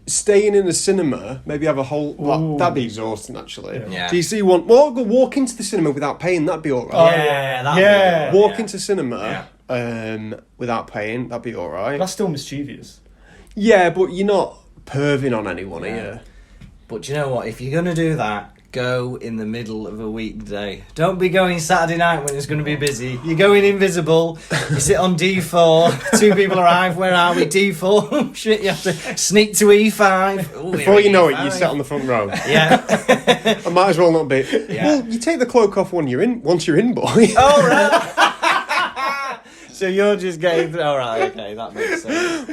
staying in the cinema, maybe have a whole... that'd be exhausting, actually. Yeah. Do you see one... Well, go walk into the cinema without paying, that'd be all right. That'd be Walk into cinema without paying, that'd be all right. That's still mischievous. Yeah, but you're not perving on anyone, are you? But do you know what? If you're going to do that, go in the middle of a weekday. Don't be going Saturday night when it's going to be busy. You're going invisible. You sit on D4. 2 people arrive. Where are we? D4. Shit, you have to sneak to E5. Ooh, Before you know E5. it, you sit on the front row. Yeah. I might as well not be. Yeah. Well, you take the cloak off once you're in, boy. Oh, right. So you're just getting through. All right, okay, that makes sense.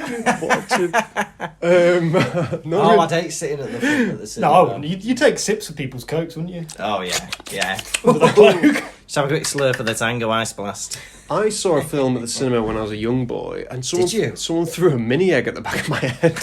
I'd hate sitting at the front of the cinema. No, you take sips of people's cokes, wouldn't you? Oh, yeah. Just have a quick slurp of the Tango Ice Blast. I saw a film at the cinema when I was a young boy, and someone threw a mini egg at the back of my head.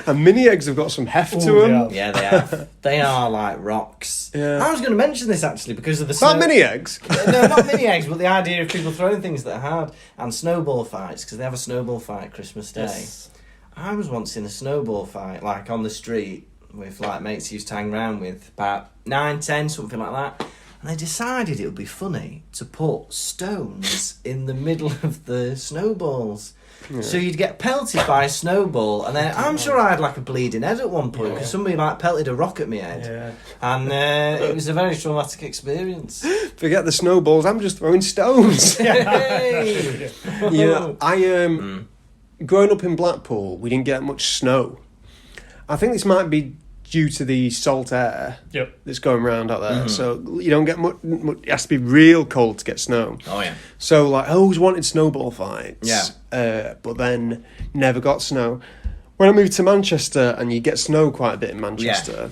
And mini eggs have got some heft to them. Yeah, they have. They are like rocks. Yeah. I was going to mention this actually because of the snow... Not mini eggs? No, not mini eggs, but the idea of people throwing things that are hard. And snowball fights, because they have a snowball fight Christmas Day. Yes. I was once in a snowball fight, like on the street, with like mates who used to hang around with, about 9, 10, something like that. And they decided it would be funny to put stones in the middle of the snowballs. Yeah. So you'd get pelted by a snowball, and then I'm sure I had like a bleeding head at one point because somebody like pelted a rock at my head. Yeah. And it was a very traumatic experience. Forget the snowballs, I'm just throwing stones. Hey! Growing up in Blackpool, we didn't get much snow. I think this might be due to the salt air that's going around out there. Mm-hmm. So you don't get much. It has to be real cold to get snow. Oh, yeah. So, I always wanted snowball fights. Yeah. But then never got snow. When I moved to Manchester, and you get snow quite a bit in Manchester,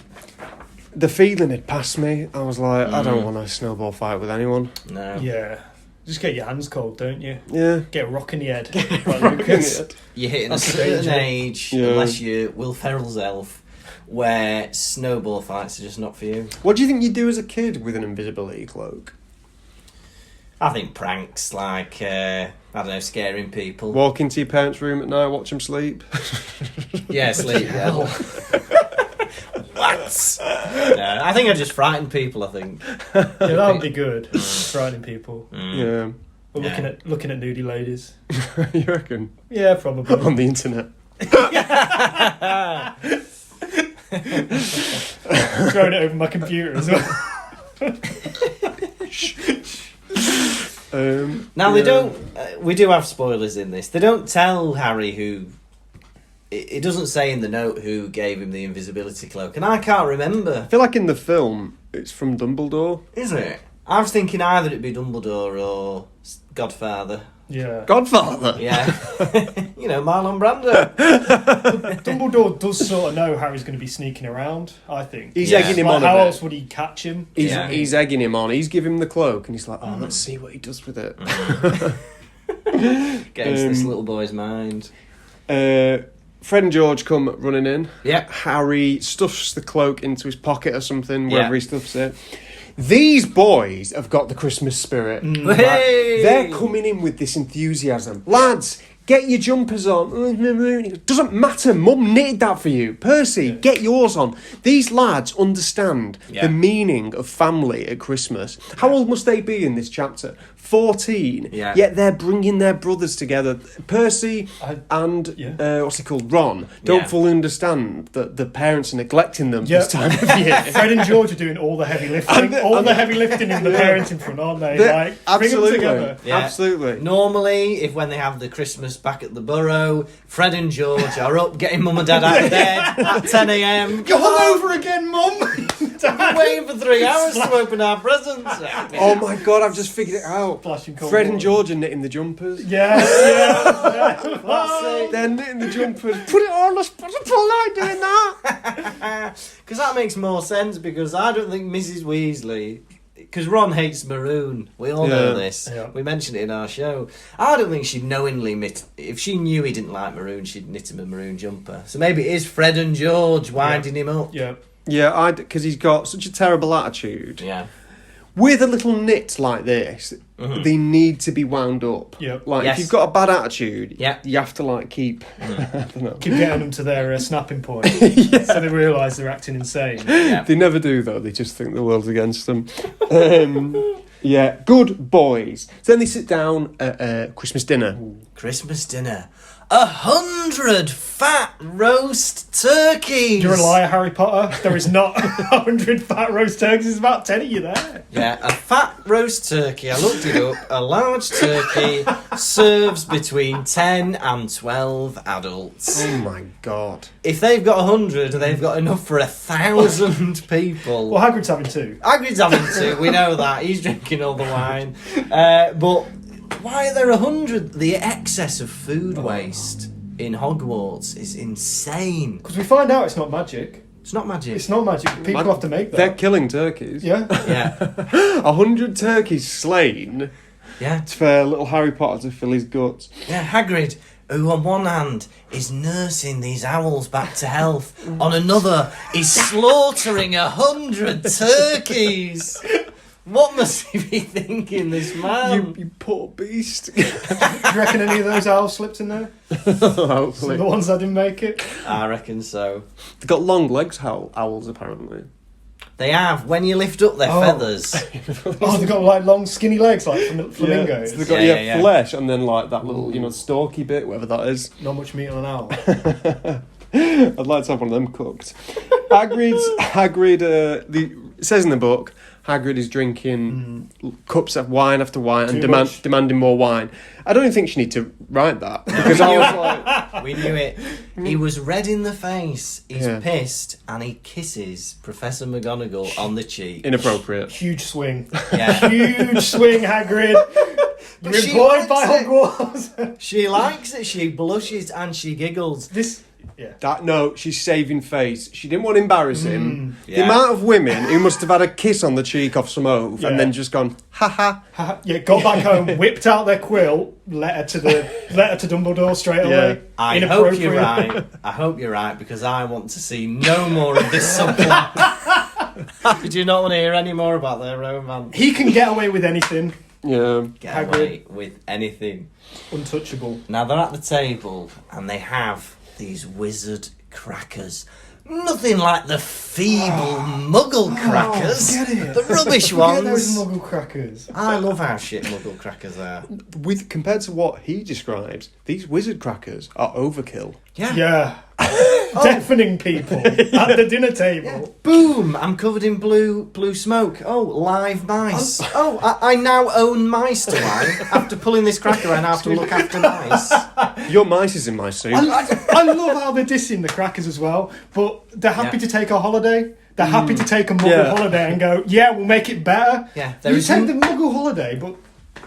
the feeling had passed me. I was like, I don't want a snowball fight with anyone. No. Yeah. Just get your hands cold, don't you? Yeah. Get a rock in the head. You're hitting a certain age, unless you're Will Ferrell's elf, where snowball fights are just not for you. What do you think you'd do as a kid with an invisibility cloak? I think pranks, like, I don't know, scaring people. Walk into your parents' room at night, watch them sleep. Yeah, sleep. What? No, I think I'd just frighten people, I think. Yeah, that would be good. Frightening people. Yeah. Or looking at nudie ladies. You reckon? Yeah, probably. On the internet. Throwing it over my computer as well. Now they don't. We do have spoilers in this. They don't tell Harry who. It doesn't say in the note who gave him the invisibility cloak, and I can't remember. I feel like in the film it's from Dumbledore. Is it? I was thinking either it'd be Dumbledore or Godfather. Yeah. Godfather? Yeah. Marlon Brando. Dumbledore does sort of know Harry's going to be sneaking around, I think. He's egging him on. How else would he catch him? He's egging him on. He's giving him the cloak and he's like, let's see what he does with it. Get into this little boy's mind. Fred and George come running in. Yeah. Harry stuffs the cloak into his pocket or something, wherever he stuffs it. These boys have got the Christmas spirit. Hey! They're coming in with this enthusiasm. Lads, get your jumpers on. It doesn't matter, Mum knitted that for you. Percy, get yours on. These lads understand the meaning of family at Christmas. How old must they be in this chapter? 14. Yeah. Yet they're bringing their brothers together. Percy and, what's he called, Ron, don't fully understand that the parents are neglecting them this time of year. Fred and George are doing all the heavy lifting. The heavy lifting in the parents in front, aren't they? Like, absolutely. bring them together. Yeah. Absolutely. Normally, when they have the Christmas back at the Burrow, Fred and George are up getting Mum and Dad out of bed at 10 a.m. Go on over again, Mum! We're waiting for 3 hours to open our presents. Oh my God, I've just figured it out. Flashing cold Fred and water. George are knitting the jumpers. Yes. That's it. They're knitting the jumpers. Put it on, let's put a light doing that. Because that makes more sense, because I don't think Mrs. Weasley... Because Ron hates maroon. We all know this. Yeah. We mentioned it in our show. I don't think she'd knowingly knit... If she knew he didn't like maroon, she'd knit him a maroon jumper. So maybe it is Fred and George winding him up. Yeah. Yeah, because he's got such a terrible attitude. Yeah. With a little knit like this, they need to be wound up. Yep. Like, Yes. if you've got a bad attitude, Yep. you have to, like, keep... I don't know. Keep getting them to their snapping point. So they realise they're acting insane. Yeah. They never do, though. They just think the world's against them. Yeah, good boys. So then they sit down at Christmas dinner. Christmas dinner. 100 fat roast turkeys. You're a liar, Harry Potter. There is not 100 fat roast turkeys. There's about 10 of you there. Yeah, a fat roast turkey. I looked it up. A large turkey serves between 10 and 12 adults. Oh, my God. If they've got 100, they've got enough for 1,000 people. Well, Hagrid's having 2. Hagrid's having 2. We know that. He's drinking all the wine. But why are there 100? The excess of food waste in Hogwarts is insane. Because we find out it's not magic. It's not magic. It's not magic. People have to make that. They're killing turkeys. Yeah. Yeah. 100 turkeys slain Yeah. for little Harry Potter to fill his guts. Yeah, Hagrid, who on one hand is nursing these owls back to health, on another is slaughtering 100 turkeys. What must he be thinking, this man? You poor beast. Do you reckon any of those owls slipped in there? Hopefully. The ones that didn't make it? I reckon so. They've got long legs, owls, apparently. They have. When you lift up their feathers. Oh, they've got like long skinny legs like flamingos. So they've got Yeah. flesh and then like that little, stalky bit, whatever that is. Not much meat on an owl. I'd like to have one of them cooked. Hagrid, it says in the book, Hagrid is drinking cups of wine after wine and demanding more wine. I don't even think she need to write that, because I was like... We knew it. He was red in the face, he's Yeah. pissed, and he kisses Professor McGonagall on the cheek. Inappropriate. Huge swing. Yeah. Huge swing, Hagrid. You're she employed by likes it. Hogwarts. She likes it, she blushes and she giggles. No, she's saving face. She didn't want to embarrass him. The Yeah. amount of women who must have had a kiss on the cheek off some oath and Yeah. then just gone, ha. Yeah, got back home, whipped out their quill, letter to Dumbledore straight away. I hope you're right. I hope you're right, because I want to see no more of this subplot. Did you not want to hear any more about their romance? He can get away with anything. Yeah. Get away with anything. Untouchable. Now they're at the table and they have these wizard crackers. Nothing like the feeble muggle crackers. Forget it. The rubbish Forget ones. those muggle crackers. I love how shit muggle crackers are. Compared to what he describes, these wizard crackers are overkill. Yeah. Yeah. Deafening people at the dinner table. Boom! I'm covered in blue smoke. Oh, live mice. I now own mice, do I? After pulling this cracker, I now have to look after mice. Your mice is in my suit. I love how they're dissing the crackers as well, but they're happy to take a holiday. They're happy to take a muggle holiday and go, yeah, we'll make it better. Yeah, You take the muggle holiday, but...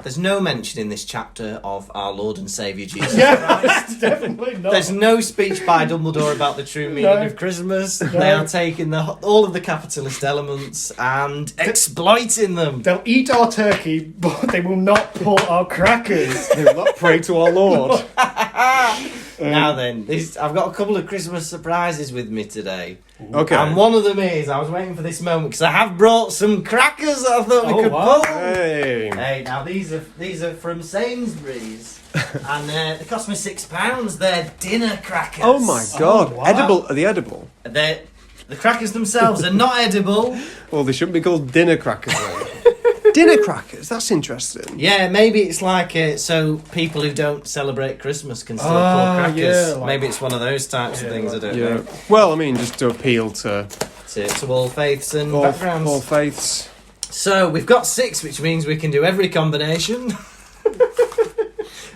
There's no mention in this chapter of our Lord and Saviour Jesus Yeah, Christ. definitely not. There's no speech by Dumbledore about the true meaning of Christmas. They are taking all of the capitalist elements and exploiting them. They'll eat our turkey, but they will not pull our crackers. They will not pray to our Lord. Now then, I've got a couple of Christmas surprises with me today. Okay. And one of them is, I was waiting for this moment because I have brought some crackers that I thought we could pull. Hey. Hey, Okay, now these are from Sainsbury's, and they cost me £6. They're dinner crackers. Oh my god! wow. Edible? Are they edible? The crackers themselves are not edible. Well, they shouldn't be called dinner crackers. Then. Dinner crackers. That's interesting. Yeah, maybe it's like so people who don't celebrate Christmas can still pull crackers. yeah, like- Maybe it's one of those types of things. I don't Yeah. know. Well, I mean, just to appeal to To all faiths and all backgrounds. faiths. So we've got 6, which means we can do every combination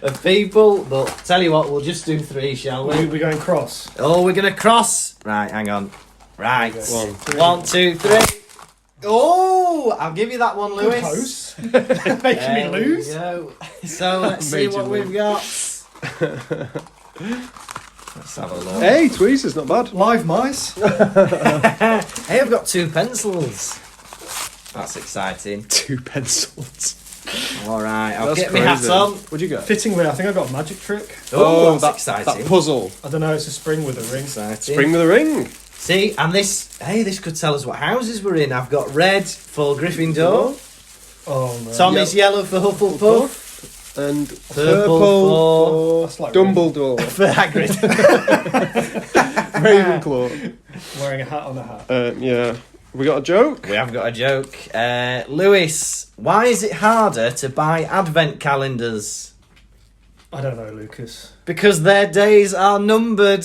of people. But tell you what, we'll just do 3, shall we? We're going cross. Oh, we're gonna cross. Right, hang on. Right, One. 1, 2, 3. Oh, I'll give you that one, Lewis. Close. Making me There we lose. go. So let's see Made you what lose. we've got. Let's have a look. Hey, tweezers, not bad. Live mice. Hey, I've got 2 pencils. That's exciting. 2 pencils. All right, I'll That's get my hat crazy. on. What'd you get? Fittingly, I think I got a magic trick. Oh, that's that exciting. That puzzle. I don't know, it's a spring with a ring. Exciting. Bring me the ring. See, and this could tell us what houses we're in. I've got red for Gryffindor, Oh no. Tommy's yellow for Hufflepuff, And Purple purple That's like Dumbledore. for Hagrid. Ravenclaw. wearing a hat on a hat. Yeah. We got a joke? We have got a joke. Lewis, why is it harder to buy advent calendars? I don't know, Lucas. Because their days are numbered.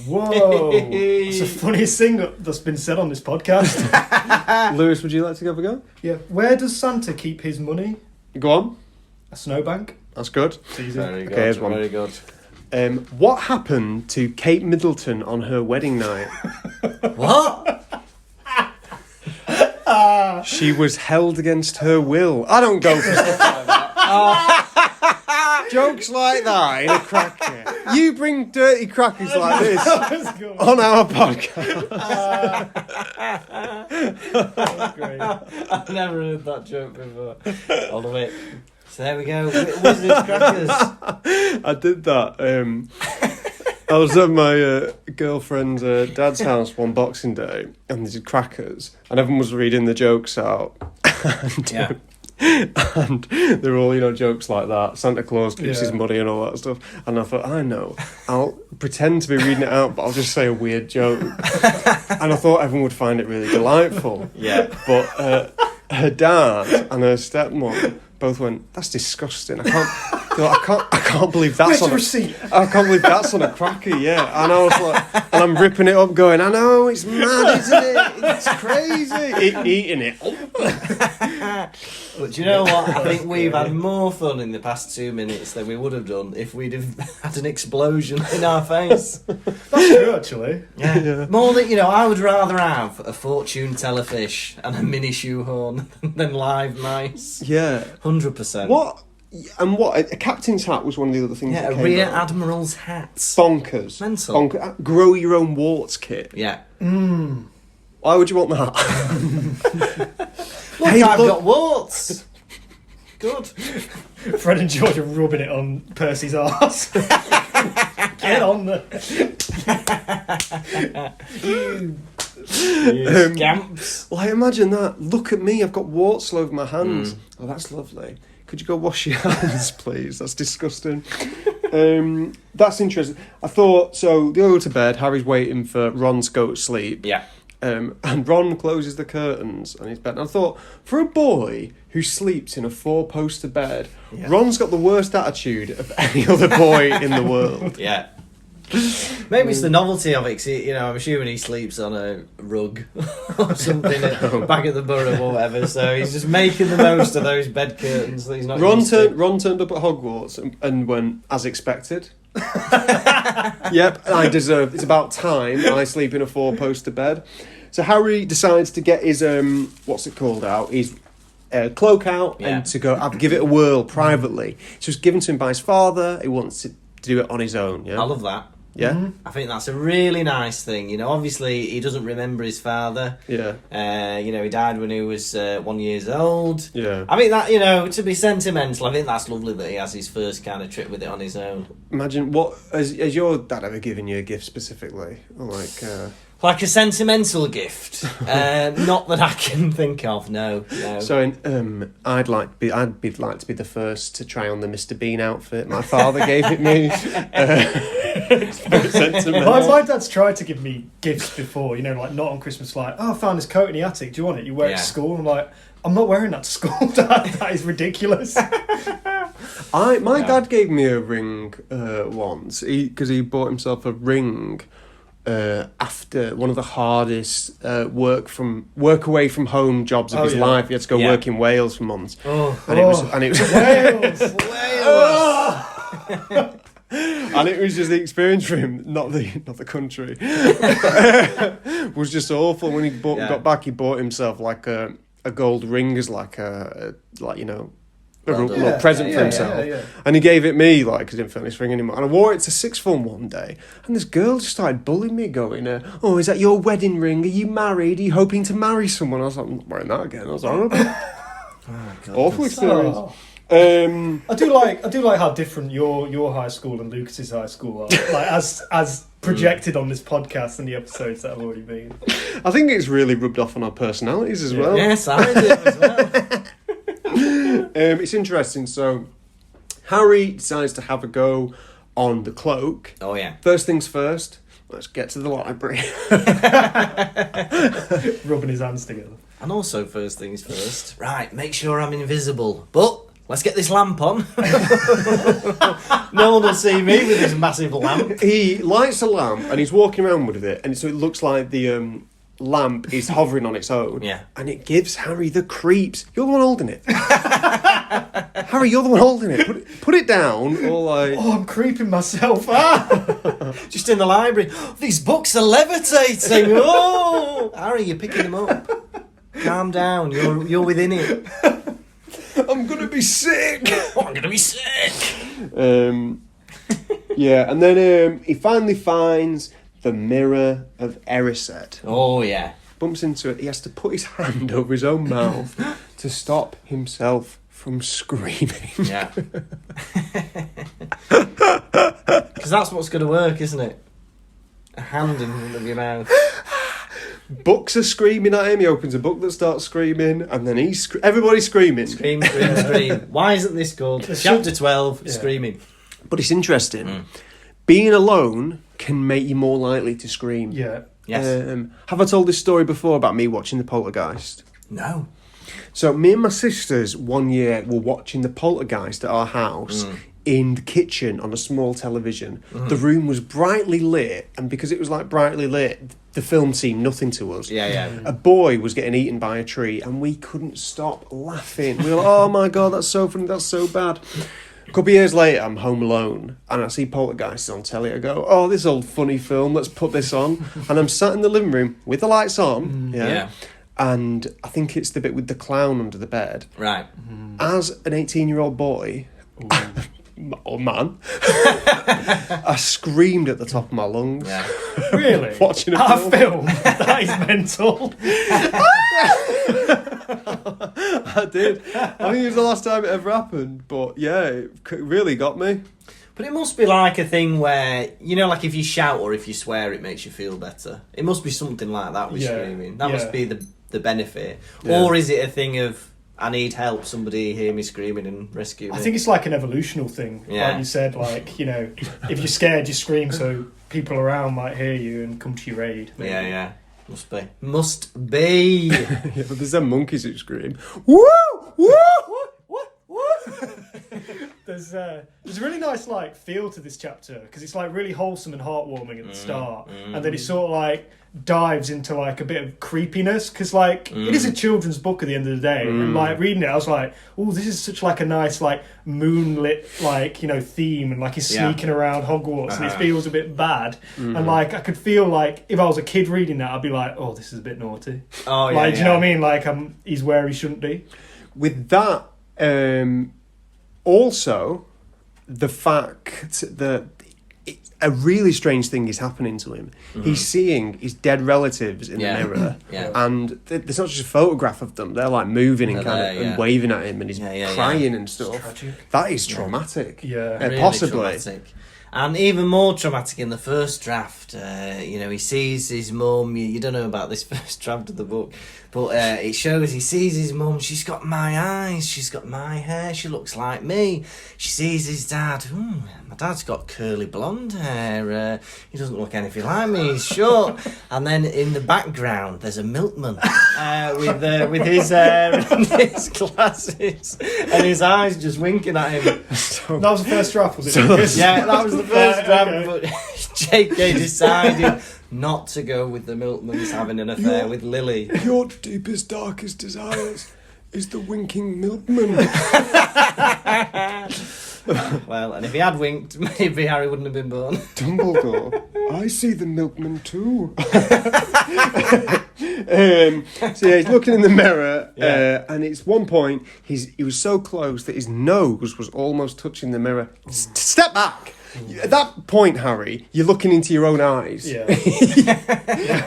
Whoa. It's the funniest thing that's been said on this podcast. Lewis, would you like to give a go? Yeah. Where does Santa keep his money? Go on. A snowbank. That's good. It's easy. Very Okay, here's one. Very good. What happened to Kate Middleton on her wedding night? What? She was held against her will. I don't go for stuff like that. Jokes like that in a cracker. You bring dirty crackers like this Let's go. on our podcast. Great. I've never heard that joke before. All the way. So there we go. Wizard's crackers. I did that. I was at my girlfriend's dad's house one Boxing Day, and they did crackers, and everyone was reading the jokes out. and, Yeah. and they're all, jokes like that. Santa Claus keeps his Yeah. money and all that stuff. And I thought, I know, I'll pretend to be reading it out, but I'll just say a weird joke. And I thought everyone would find it really delightful. Yeah. But her dad and her stepmom both went, "That's disgusting. I can't believe that's Where's on the a receipt? I can't believe that's on a cracker, yeah." And I was like, and I'm ripping it up going, "I know, it's mad, isn't it? It's crazy." Eating it. But do you know what? I think we've had more fun in the past 2 minutes than we would have done if we'd have had an explosion in our face. That's true, actually. Yeah. More than, I would rather have a fortune teller fish and a mini shoehorn than live mice. Yeah. 100%. What? And what? A captain's hat was one of the other things Yeah, that a came rear out. admiral's hat. Bonkers. Mental. Bonkers. Grow your own warts kit. Yeah. Why would you want that? Look, Hey, I've look. got warts. Good. Fred and George are rubbing it on Percy's arse. Get on there. Scamps. Like, imagine that. Look at me, I've got warts all over my hands. Oh, that's lovely. Could you go wash your hands, please? That's disgusting. That's interesting. I thought, so they all go to bed, Harry's waiting for Ron to go to sleep. Yeah. And Ron closes the curtains on his bed. And I thought, for a boy who sleeps in a 4-poster bed, Ron's got the worst attitude of any other boy in the world. Yeah. Maybe it's the novelty of it, 'cause I'm assuming he sleeps on a rug or something back at the borough or whatever, so he's just making the most of those bed curtains that he's not Ron used to. turned up at Hogwarts and went, as expected. Yep, I deserve. It's about time I sleep in a 4-poster bed. So Harry decides to get his what's it called out? His cloak out and to go give it a whirl privately. So it's given to him by his father. He wants to do it on his own. Yeah, I love that. Yeah, I think that's a really nice thing. Obviously he doesn't remember his father. yeah, He died when he was 1 year old. yeah. I think that, to be sentimental, I think that's lovely that he has his first kind of trip with it on his own. Imagine what has your dad ever given you a gift specifically? Or like, Like a sentimental gift. Not that I can think of. No. So I'd like to be the first to try on the Mr. Bean outfit. My father gave it me. It's very sentimental. My dad's tried to give me gifts before, like not on Christmas, like, I found this coat in the attic, do you want it? You wear it to school? I'm like, I'm not wearing that to school, Dad. That is ridiculous. My dad gave me a ring once, because he bought himself a ring after one of the hardest work away from home jobs of his life. He had to go work in Wales for months. And it was Wales. And it was just the experience for him, not the country. It was just awful. When he got back, he bought himself like a gold ring as like a little present for himself. And he gave it me, like, because I didn't feel this ring anymore. And I wore it to sixth form one day, and this girl just started bullying me, going, "Oh, is that your wedding ring? Are you married? Are you hoping to marry someone?" I was like, "I'm not wearing that again." I was horrible. Awful experience. I do like how different your high school and Lucas's high school are, like as projected on this podcast and the episodes that have already been. I think it's really rubbed off on our personalities as well. Yes, I do as well. It's interesting. So Harry decides to have a go on the cloak. Oh yeah. First things first, let's get to the library. Rubbing his hands together. And also, first things first, right, make sure I'm invisible. But let's get this lamp on. No one will see me with this massive lamp. He lights a lamp and he's walking around with it, and so it looks like the lamp is hovering on its own. Yeah. And it gives Harry the creeps. You're the one holding it. Harry, you're the one holding it. Put it down, or like... Oh, I'm creeping myself. Just in the library. These books are levitating. Oh, Harry, you're picking them up. Calm down. You're within it. I'm gonna be sick. I'm gonna be sick. Yeah, and then he finally finds the mirror of Erised. Oh yeah. Bumps into it. He has to put his hand over his own mouth to stop himself from screaming. Yeah. Because that's what's going to work, isn't it? A hand in front of your mouth. Books are screaming at him. He opens a book that starts screaming, and then everybody's screaming. Scream. Why isn't this called Chapter 12, Screaming? But it's interesting. Being alone can make you more likely to scream. Yeah. Yes. Have I told this story before about me watching the Poltergeist? No. So me and my sisters one year were watching the Poltergeist at our house in the kitchen on a small television. The room was brightly lit, and because it was like brightly lit, the film seemed nothing to us. Yeah. A boy was getting eaten by a tree, and we couldn't stop laughing. We were like, "Oh my god, that's so funny, that's so bad." A couple of years later, I'm home alone, and I see Poltergeist on telly. I go, "Oh, this old funny film, let's put this on." And I'm sat in the living room with the lights on, Yeah. and I think it's the bit with the clown under the bed. Right. As an 18-year-old boy, or man, I screamed at the top of my lungs. Yeah. Really? Watching a That film? That is mental. I did. I think it was the last time it ever happened, but yeah, it really got me. But it must be like a thing where, like if you shout or if you swear, it makes you feel better. It must be something like that with screaming. That must be the benefit. Yeah. Or is it a thing of, I need help, somebody hear me screaming and rescue me? I think it's like an evolutional thing. Yeah. Like you said, if you're scared, you scream so people around might hear you and come to your aid. Maybe. Yeah. Must be. Yeah, but there's them monkeys who scream, "Woo! Woo!" There's a really nice feel to this chapter because it's really wholesome and heartwarming at the start, and then it sort of dives into a bit of creepiness because it is a children's book at the end of the day, and reading it I was like, oh, this is such a nice moonlit theme, and he's sneaking around Hogwarts and it feels a bit bad, and I could feel if I was a kid reading that I'd be like, oh, this is a bit naughty. Oh yeah. Do you know what I mean? He's where he shouldn't be. With that, also the fact that a really strange thing is happening to him. He's seeing his dead relatives in the mirror, and there's not just a photograph of them; they're like moving and and waving at him, and he's crying and stuff. That is traumatic. Really possibly. Traumatic. And even more traumatic in the first draft, he sees his mum. You don't know about this first draft of the book, but it shows he sees his mum. She's got my eyes. She's got my hair. She looks like me. She sees his dad. My dad's got curly blonde hair. He doesn't look anything like me. He's short. And then in the background, there's a milkman with his hair and his glasses and his eyes just winking at him. That was the first draft, was it? Yeah, that was the first draft, but J.K. decided not to go with the milkman's having an affair with Lily. Your deepest, darkest desires is the winking milkman. Well, and if he had winked, maybe Harry wouldn't have been born. Dumbledore, I see the milkman too. So he's looking in the mirror, and it's one point he was so close that his nose was almost touching the mirror. Step back. At that point, Harry, you're looking into your own eyes. Yeah.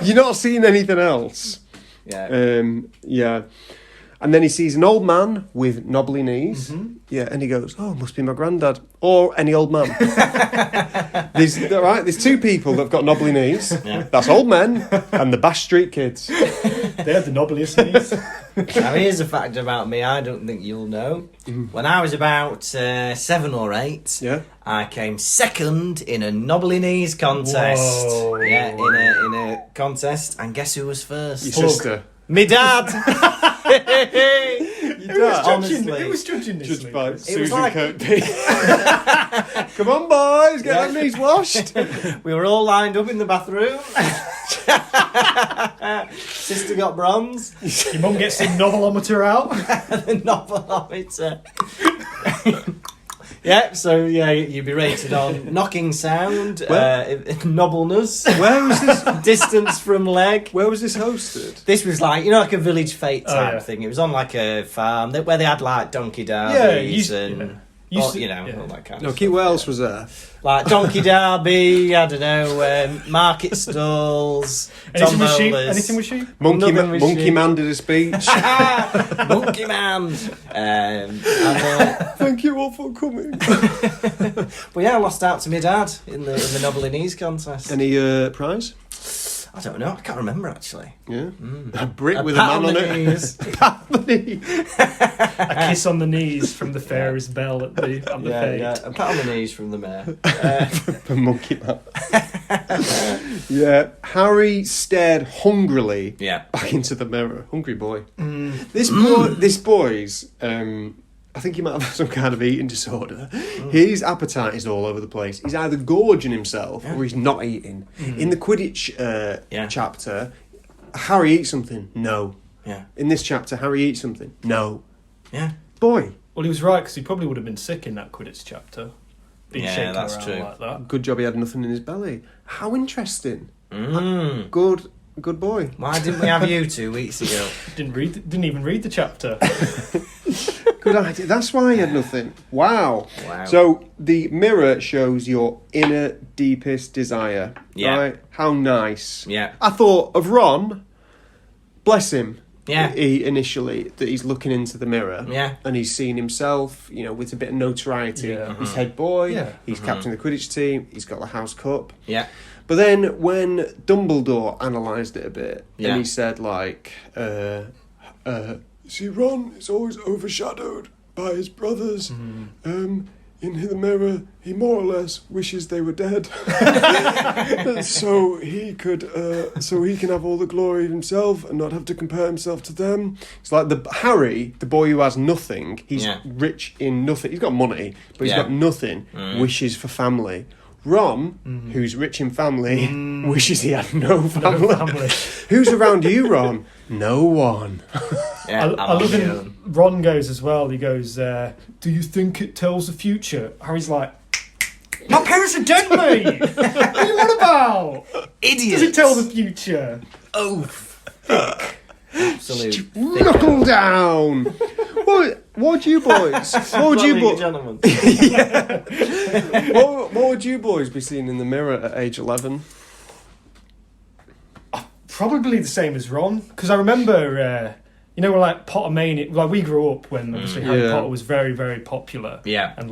You're not seeing anything else. Yeah. And then he sees an old man with knobbly knees. Yeah, and he goes, "Oh, must be my granddad or any old man." There's two people that've got knobbly knees. Yeah. That's old men and the Bash Street Kids. They had the knobbliest knees. Now here's a fact about me I don't think you'll know. When I was about 7 or 8, I came second in a knobbly knees contest. Whoa. Yeah, in a contest, and guess who was first? Your sister. Me dad. Who was judging this? Judged by It Susan was like- Kirkby. Come on, boys, get them knees washed. We were all lined up in the bathroom. Sister got bronze. Your mum gets the novelometer out. The novelometer. Yeah, so you'd be rated on knocking sound, knobbleness. Where was this? Distance from leg. Where was this hosted? This was like, like a village fete type thing. It was on like a farm where they had like donkey derbies all that kind of No, stuff. Keith Wells was there. Like donkey derby, I don't know, market stalls, Anything with sheep? Monkey Man did a speech. Monkey Man. Thank you all for coming. But I lost out to my dad in the knobbly knees contest. Any prize? I don't know. I can't remember actually. Yeah, a brick with a pat man on the it. knees. Pat on the knee. A kiss on the knees from the fairest bell at the fete. Yeah, a pat on the knees from the mayor. The Monkey Man. Yeah, Harry stared hungrily back into the mirror. Hungry boy. This boy's. I think he might have some kind of eating disorder. His appetite is all over the place. He's either gorging himself or he's not eating. In the Quidditch chapter, Harry eats something. No. Yeah. In this chapter, Harry eats something. No. Yeah. Boy. Well, he was right, because he probably would have been sick in that Quidditch chapter. Being shaken that's around true. like that. Good job he had nothing in his belly. How interesting. Good boy. Why didn't we have you 2 weeks ago? Didn't even read the chapter. Good idea. That's why he had nothing. Wow. So the mirror shows your inner deepest desire. Yeah. Right? How nice. Yeah. I thought of Ron. Bless him. Yeah. He initially that he's looking into the mirror. Yeah. And he's seen himself, with a bit of notoriety. Yeah. He's head boy. Yeah. He's captain of the Quidditch team. He's got the House Cup. Yeah. But then when Dumbledore analysed it a bit, Yeah. and he said see, Ron is always overshadowed by his brothers. In the mirror, he more or less wishes they were dead, so he can have all the glory of himself and not have to compare himself to them. It's like Harry, the boy who has nothing. He's rich in nothing. He's got money, but he's got nothing. Wishes for family. Ron, who's rich in family, wishes he had no family. Who's around you, Ron? No one. Yeah, I love him. Ron goes as well. He goes, "Do you think it tells the future?" Harry's like, "My parents are dead, mate. What are you on about? Idiot. Does it tell the future?" Oh, thick. Absolute. Knuckle down. Well, What would you boys? Gentlemen. What would you boys be seeing in the mirror at age 11? Probably the same as Ron, because I remember, like Pottermania. Like we grew up when obviously Harry Potter was very, very popular. Yeah, and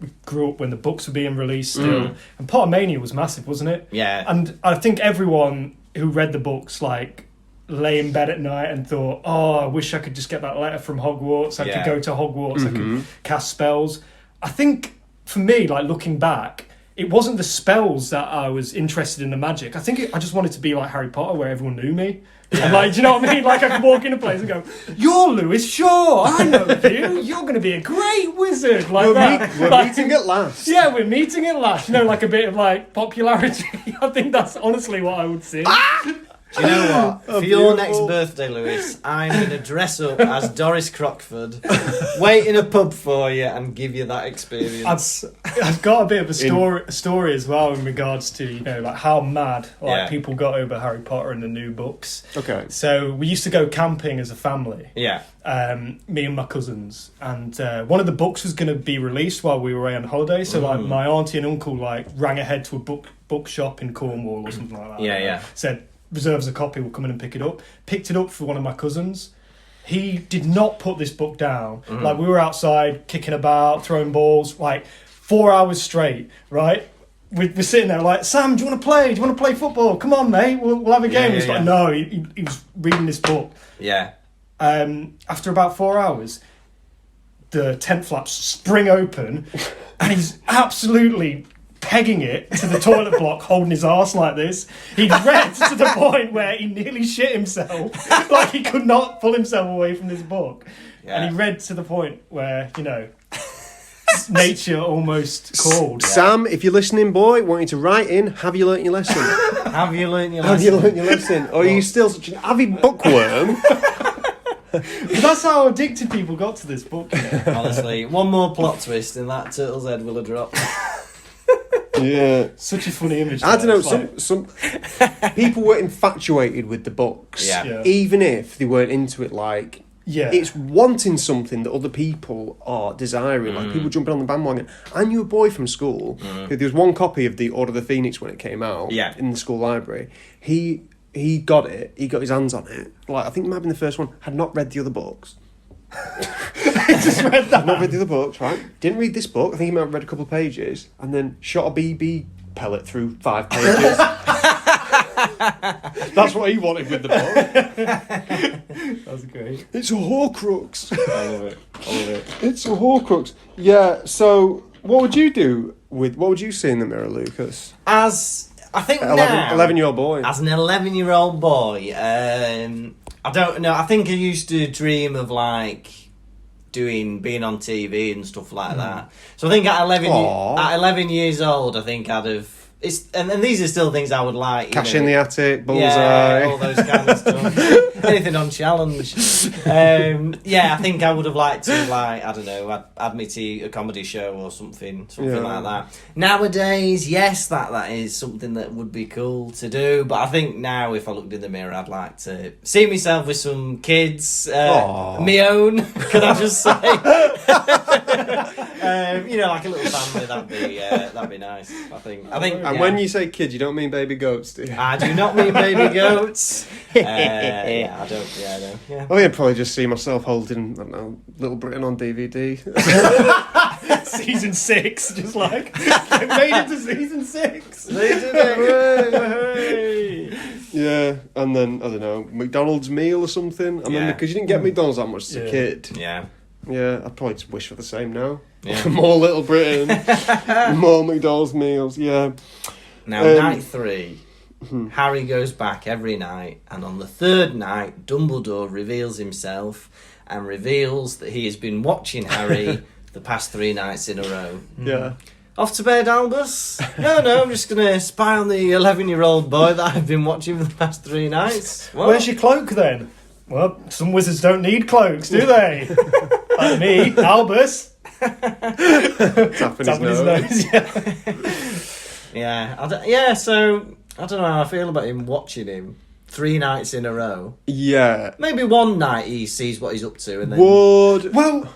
we grew up when the books were being released still, and Pottermania was massive, wasn't it? Yeah, and I think everyone who read the books lay in bed at night and thought, "Oh, I wish I could just get that letter from Hogwarts. I could go to Hogwarts. I could cast spells." I think for me, looking back, it wasn't the spells that I was interested in, the magic. I think I just wanted to be like Harry Potter, where everyone knew me. And do you know what I mean? I could walk in a place and go, "You're Lewis Shaw. I know you. You're going to be a great wizard." We're meeting at last. Yeah, we're meeting at last. A bit of popularity. I think that's honestly what I would see. Do you know what? For your next birthday, Lewis, I'm going to dress up as Doris Crockford, wait in a pub for you, and give you that experience. I've got a bit of a story as well in regards to how mad people got over Harry Potter and the new books. Okay. So we used to go camping as a family. Yeah. Me and my cousins, and one of the books was going to be released while we were away on holiday. So my auntie and uncle rang ahead to a bookshop in Cornwall or something like that. Yeah. Said, reserves a copy, we'll come in and pick it up. Picked it up for one of my cousins. He did not put this book down. We were outside kicking about, throwing balls, 4 hours straight, right? We're sitting there "Sam, do you want to play? Do you want to play football? Come on, mate, we'll have a game." He's no, he was reading this book. Yeah. After about 4 hours, the tent flaps spring open and he's absolutely pegging it to the toilet block, holding his arse like this. He'd read to the point where he nearly shit himself. He could not pull himself away from this book. Yeah. And he read to the point where, nature almost called. Sam, if you're listening, boy, want you to write in, have you learnt your lesson? Have you learnt your lesson? Or are you still such an avid bookworm? But that's how addicted people got to this book. Honestly, one more plot twist and that turtle's head will have dropped. Yeah, such a funny image. I don't know. Some people were infatuated with the books, even if they weren't into it. It's wanting something that other people are desiring. People jumping on the bandwagon. I knew a boy from school. There was one copy of the Order of the Phoenix when it came out. In the school library. He got it. He got his hands on it. I think it might have been the first one. Had not read the other books. Just read that. Not read the other books, right? Didn't read this book. I think he might have read a couple of pages, and then shot a BB pellet through 5 pages. That's what he wanted with the book. That's great. It's a Horcrux. I love it. It's a Horcrux. Yeah. So, what would you do what would you see in the mirror, Lucas? As I think 11-year-old boy. As an 11-year-old boy, I don't know. I think I used to dream of being on TV and stuff like that. So I think at 11 years old, I think I'd have. And these are still things I would like. Cash in the attic, bullseye, yeah, all those kind of stuff. Anything on challenge. I think I would have liked to I don't know, add me to a comedy show or something like that. Nowadays, yes, that is something that would be cool to do. But I think now, if I looked in the mirror, I'd like to see myself with some kids, my own. Can I just say? Like a little family. That'd be nice. I think. And when you say kids, you don't mean baby goats, do you? I do not mean baby goats. I don't. Yeah, I don't. Yeah. I think I'd probably just see myself holding, I don't know, Little Britain on DVD. Season 6, just it made it to season 6. They did it. Yeah, and then, I don't know, McDonald's meal or something. I mean, because you didn't get McDonald's that much as a kid. Yeah. Yeah, I'd probably just wish for the same now. Yeah. More Little Britain, more McDonald's meals, yeah. Now, night 3, Harry goes back every night, and on the 3rd night, Dumbledore reveals himself and reveals that he has been watching Harry the past 3 nights in a row. Yeah. Off to bed, Albus? No, I'm just going to spy on the 11-year-old boy that I've been watching for the past 3 nights. What? Where's your cloak, then? Well, some wizards don't need cloaks, do they? Like me, Albus. Tapping his nose. Yeah. So I don't know how I feel about him watching him. 3 nights in a row. Yeah. Maybe one night he sees what he's up to, and then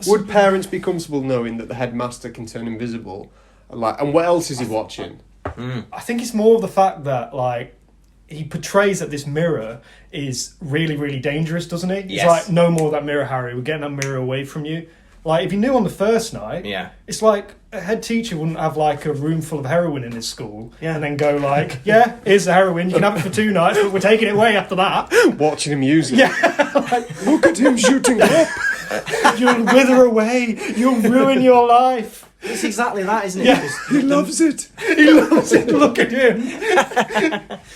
Would parents be comfortable knowing that the headmaster can turn invisible? And what else is he watching? I think it's more of the fact that, like, he portrays that this mirror is really, really dangerous, doesn't he? He's Yes. like, no more of that mirror, Harry. We're getting that mirror away from you. Like, if you knew on the first night, it's like a head teacher wouldn't have, like, a room full of heroin in his school and then go, like, yeah, here's the heroin. You can have it for 2 nights, but we're taking it away after that. Watching him use it. Yeah. Look at him shooting up. You'll wither away. You'll ruin your life. it's exactly that, isn't it? Yeah. He loves it. He loves it. Look at him.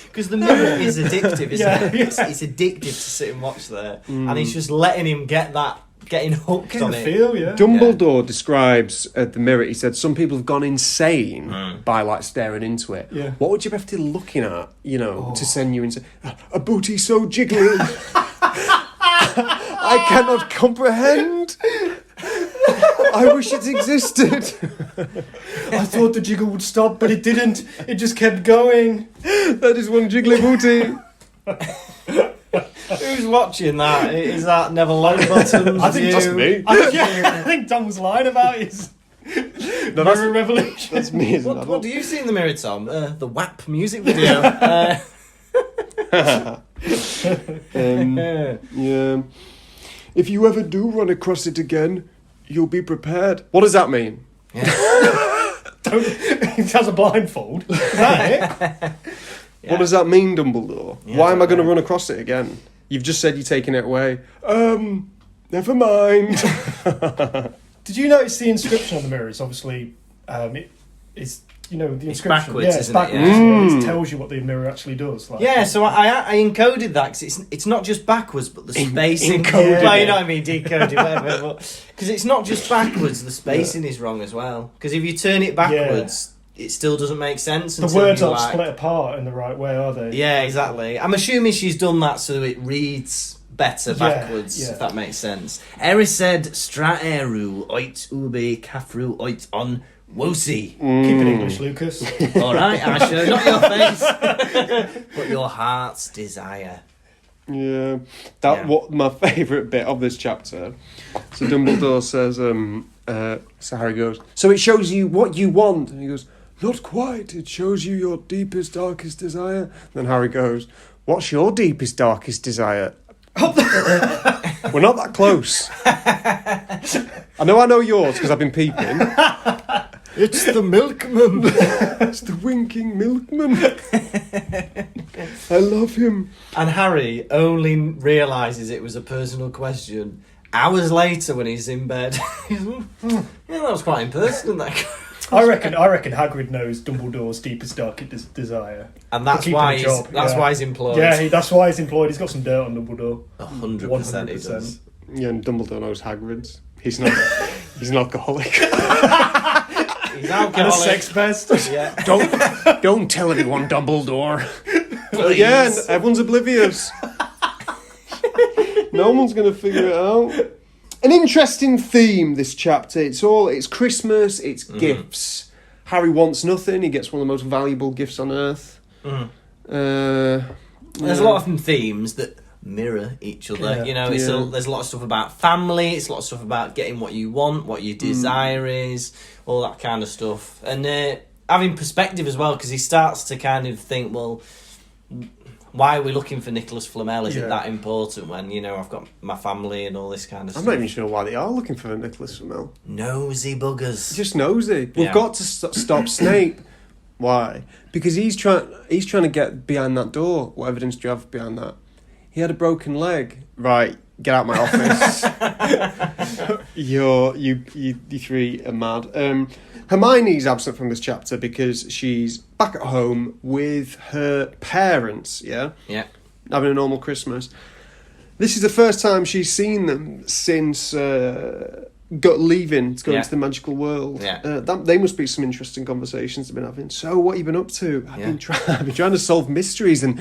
Because the mirror is addictive, isn't Yeah, it? yeah. It's addictive to sit and watch there, and he's just letting him getting hooked Get on the it. feel, yeah. Dumbledore describes the mirror. He said some people have gone insane by like staring into it. Yeah. What would you have to be looking at, to send you into a booty so jiggly? I cannot comprehend. I wish it existed. I thought the jiggle would stop, but it didn't. It just kept going. That is one jiggly booty. Who's watching that? Is that Neville Longbottom? I think That's me. I think Tom was lying about his mirror revolution. That's me. Isn't What, it? what do you see in the mirror, Tom? The WAP music video. Yeah. If you ever do run across it again, you'll be prepared. What does that mean? He has a blindfold. Is that it? What does that mean, Dumbledore? Yeah, Why am I don't going to know. run across it again? You've just said you're taking it away. Never mind. Did you notice the inscription on the mirror? It's obviously, it's the inscription. backwards, yeah, it's isn't it? backwards. Yeah. It tells you what the mirror actually does. Like, Yeah, so I encoded that because it's not just backwards, but the spacing. encoded Well, you it. know what I mean, decoded, whatever. Because it's not just backwards, the spacing is wrong as well. Because if you turn it backwards, it still doesn't make sense. the until words you, aren't like- split apart in the right way, are they? Yeah, exactly. I'm assuming she's done that so it reads better backwards, yeah. if that makes sense. Erised straeru oit ubi kafru oit on wosi. Keep it English, Lucas. Alright, Asher, not your face, but your heart's desire. Yeah. What my favourite bit of this chapter. So Dumbledore says, so Harry goes, so it shows you what you want. And he goes, not quite. It shows you your deepest, darkest desire. Then Harry goes, what's your deepest, darkest desire? We're not that close. I know yours because I've been peeping. It's the milkman. It's the winking milkman. I love him. And Harry only realises it was a personal question hours later when he's in bed. Yeah, that was quite impersonal, that. I reckon Hagrid knows Dumbledore's deepest, darkest desire. And that's keeping why a he's job, yeah. why he's employed. Yeah, that's why he's employed. He's got some dirt on Dumbledore. 100% he does. Yeah, and Dumbledore knows Hagrid's. He's not. He's an alcoholic. He's And a alcoholic. sex pest. Yeah. Don't tell anyone, Dumbledore. Again, everyone's oblivious. No one's going to figure it out. An interesting theme, this chapter. It's Christmas, it's gifts. Harry wants nothing, he gets one of the most valuable gifts on earth. There's a lot of themes that mirror each other. Yeah. You know, Yeah. there's a lot of stuff about family, it's a lot of stuff about getting what you want, what your desire is, all that kind of stuff. And having perspective as well, because he starts to kind of think, well, why are we looking for Nicholas Flamel? Is it that important when, I've got my family and all this kind of I'm stuff? not even sure why they are looking for Nicholas Flamel. Nosy buggers. Just nosy. We've Yeah. got to stop Snape. Why? Because he's trying to get behind that door. What evidence do you have behind that? He had a broken leg. Right, get out of my office. You three are mad. Hermione's absent from this chapter because she's back at home with her parents, yeah? Yeah. Having a normal Christmas. This is the first time she's seen them since leaving to go Yeah. into the magical world. Yeah. They must be some interesting conversations they've been having. So, what have you been up to? I've Yeah. been trying to solve mysteries and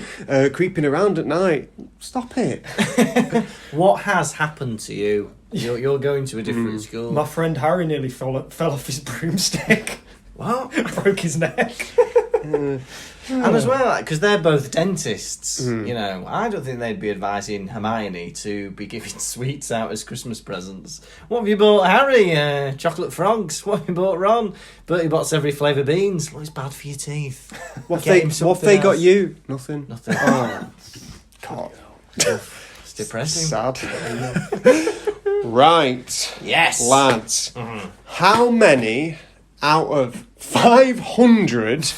creeping around at night. Stop it. What has happened to you? You're going to a different school. My friend Harry nearly fell off his broomstick. What? Broke his neck. And as well, because they're both dentists, you know, I don't think they'd be advising Hermione to be giving sweets out as Christmas presents. What have you bought Harry? Chocolate frogs. What have you bought Ron? Bertie Bott's every flavour beans. Well, it's bad for your teeth. What have they got you? Nothing. Oh, God. it's depressing. Sad. Right. Yes. Lads. How many out of 500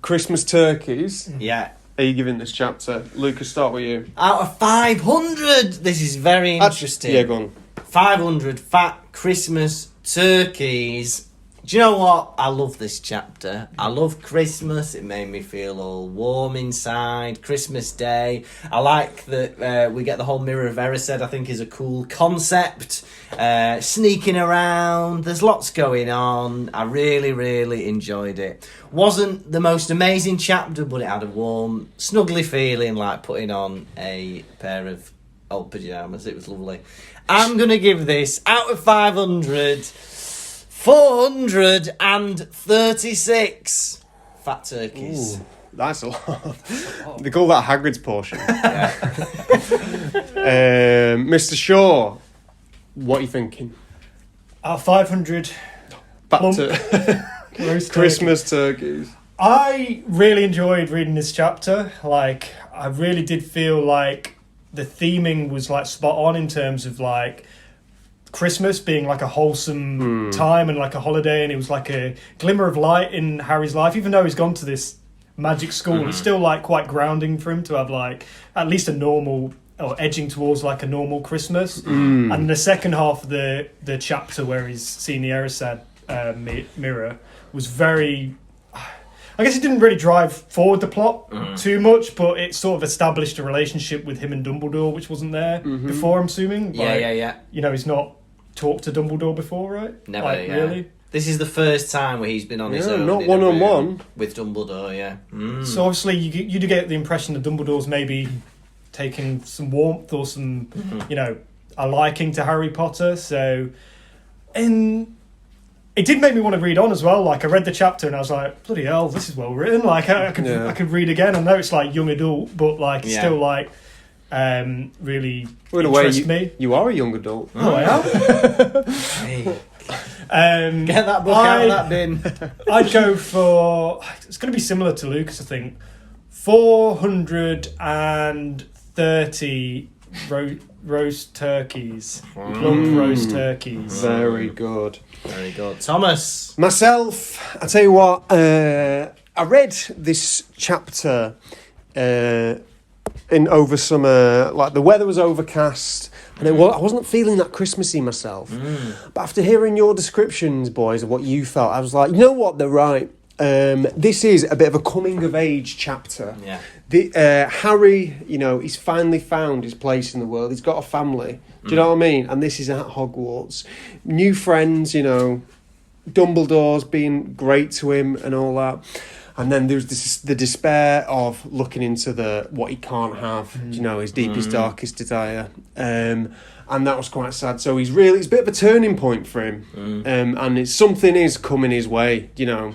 Christmas turkeys Yeah. are you giving this chapter? Lucas, start with you. Out of 500, this is very interesting. Yeah, go on. 500 fat Christmas turkeys. Do you know what? I love this chapter. I love Christmas. It made me feel all warm inside. Christmas Day. I like that we get the whole Mirror of Erised. I think is a cool concept. Sneaking around. There's lots going on. I really, really enjoyed it. Wasn't the most amazing chapter, but it had a warm, snuggly feeling like putting on a pair of old pyjamas. It was lovely. I'm going to give this, out of 500... 436 fat turkeys. Ooh, that's a lot. They call that Hagrid's portion. Mr. Shaw, what are you thinking? Out of 500 Back plump to roast Christmas turkeys. I really enjoyed reading this chapter. Like, I really did feel like the theming was like spot on in terms of like Christmas being like a wholesome time and like a holiday, and it was like a glimmer of light in Harry's life. Even though he's gone to this magic school, it's still like quite grounding for him to have like at least a normal, or edging towards like a normal Christmas. And the second half of the chapter where he's seeing the Erised mirror was very, I guess it didn't really drive forward the plot too much, but it sort of established a relationship with him and Dumbledore, which wasn't there before, I'm assuming. Yeah. You know, he's not talked to Dumbledore before, right? Never, like, yeah. Really? This is the first time where he's been on his own. Not in a one-on-one. room with Dumbledore, yeah. So obviously you do get the impression that Dumbledore's maybe taking some warmth or some, you know, a liking to Harry Potter. So, and it did make me want to read on as well. Like, I read the chapter and I was like, bloody hell, this is well written. Like, I could read again. I know it's like young adult, but like it's still like really interests me. You are a young adult. Oh, I am. Hey. Get that book out of that bin. I'd go for, it's going to be similar to Lucas, I think, 430 roast turkeys. Plump roast turkeys. Very good. Very good. Thomas. Myself, I tell you what, I read this chapter in over summer. Like, the weather was overcast, and I wasn't feeling that Christmassy myself. But after hearing your descriptions, boys, of what you felt, I was like, you know what, they're right. This is a bit of a coming of age chapter. Yeah. Harry, you know, he's finally found his place in the world. He's got a family. Do you know what I mean? And this is at Hogwarts. New friends, you know, Dumbledore's being great to him and all that. And then there's the despair of looking into what he can't have, you know, his deepest, darkest desire. And that was quite sad. So it's a bit of a turning point for him. And something is coming his way, you know.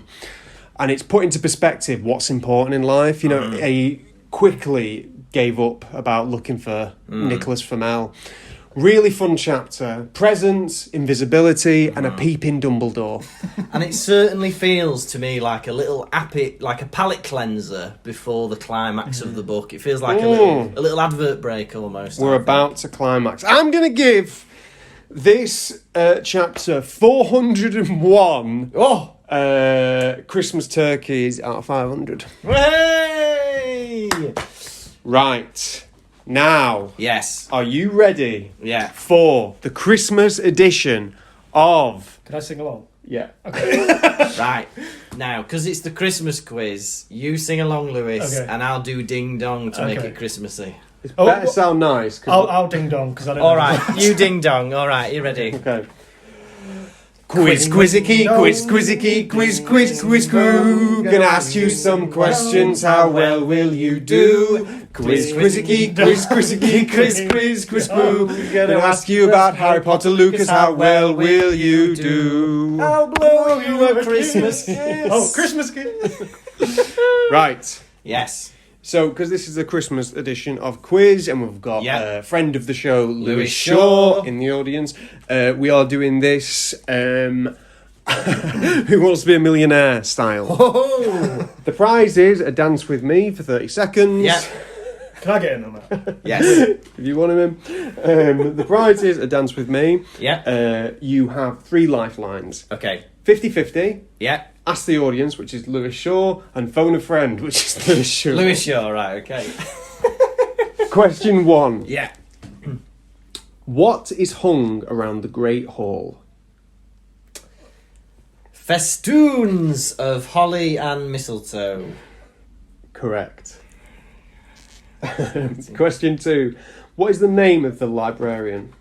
And it's put into perspective what's important in life. You know, he quickly gave up about looking for Nicholas Flamel. Really fun chapter. Presents, invisibility, and a peeping Dumbledore. And it certainly feels to me like a little like a palate cleanser before the climax of the book. It feels like a little advert break almost. We're about to climax. I'm going to give this chapter 401 Christmas turkeys out of 500. Hey! Right. Now, yes. Are you ready? Yeah. For the Christmas edition of... Can I sing along? Yeah. Okay. Right. Now, because it's the Christmas quiz, you sing along, Lewis, and I'll do ding dong to make it Christmassy. It better sound nice. I'll ding dong because I don't know. All right, you ding dong. All right, you ready? Okay. Quiz, quizzicky, quiz, quizzicky, quiz, quiz, quiz, crew. Gonna ask you some questions, how well will you do? Quiz, quizzicky, quiz, quizzicky, quiz, quiz, crew. Gonna ask you about Harry Potter, Lucas, how well will you do? I'll blow you a Christmas kiss. Oh, Christmas kiss. Right. Yes. So, because this is the Christmas edition of Quiz, and we've got Yeah. a friend of the show, Lewis Lewis Shaw, Shaw. in the audience. We are doing this Who Wants to Be a Millionaire style. Oh. The prize is a dance with me for 30 seconds. Yeah. Can I get in on that? Yes. If you want him in. The prize is a dance with me. Yeah. You have 3 lifelines. Okay. 50-50. Yeah. Ask the audience, which is Lewis Shaw, and phone a friend, which is Lewis Shaw. Lewis Shaw, right, okay. Question 1. Yeah. What is hung around the Great Hall? Festoons of holly and mistletoe. Correct. Question 2. What is the name of the librarian?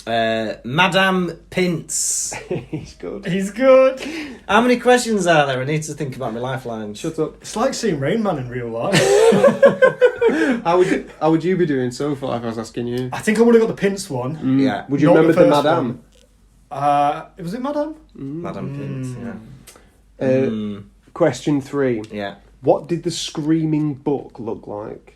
Madame Pince. He's good. He's good. How many questions are there? I need to think about my lifelines. Shut up. It's like seeing Rain Man in real life. How would you be doing so far if I was asking you? I think I would have got the Pince one. Yeah. Would you Not remember the the first Madame? Was it Madame? Madame Pince, yeah. Question 3. Yeah. What did the Screaming Book look like?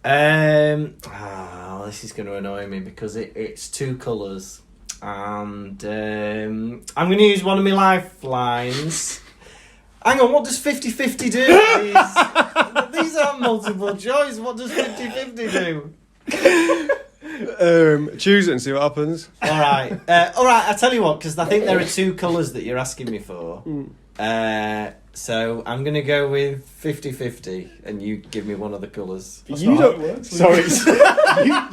This is going to annoy me because it's 2 colours. And I'm going to use one of my lifelines. Hang on, what does 50-50 do? These aren't multiple choice. What does 50-50 do? Choose it and see what happens. Alright, I tell you what, because I think there are 2 colours that you're asking me for. So I'm going to go with 50-50 and you give me one of the colours. You don't. Sorry,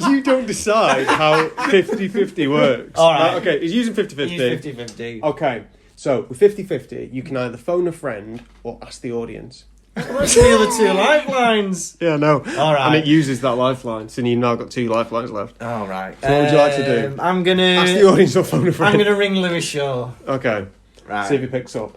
you don't decide how 50-50 works. All right. Okay, he's using 50-50. Use 50-50. Okay, so with 50-50, you can either phone a friend or ask the audience. What's the other 2 lifelines? Yeah, no. All right. And it uses that lifeline, so you've now got 2 lifelines left. Alright. So what would you like to do? I'm going Ask the to... audience or phone a friend. I'm going to ring Lewis Shaw. Okay, Right. see if he picks up.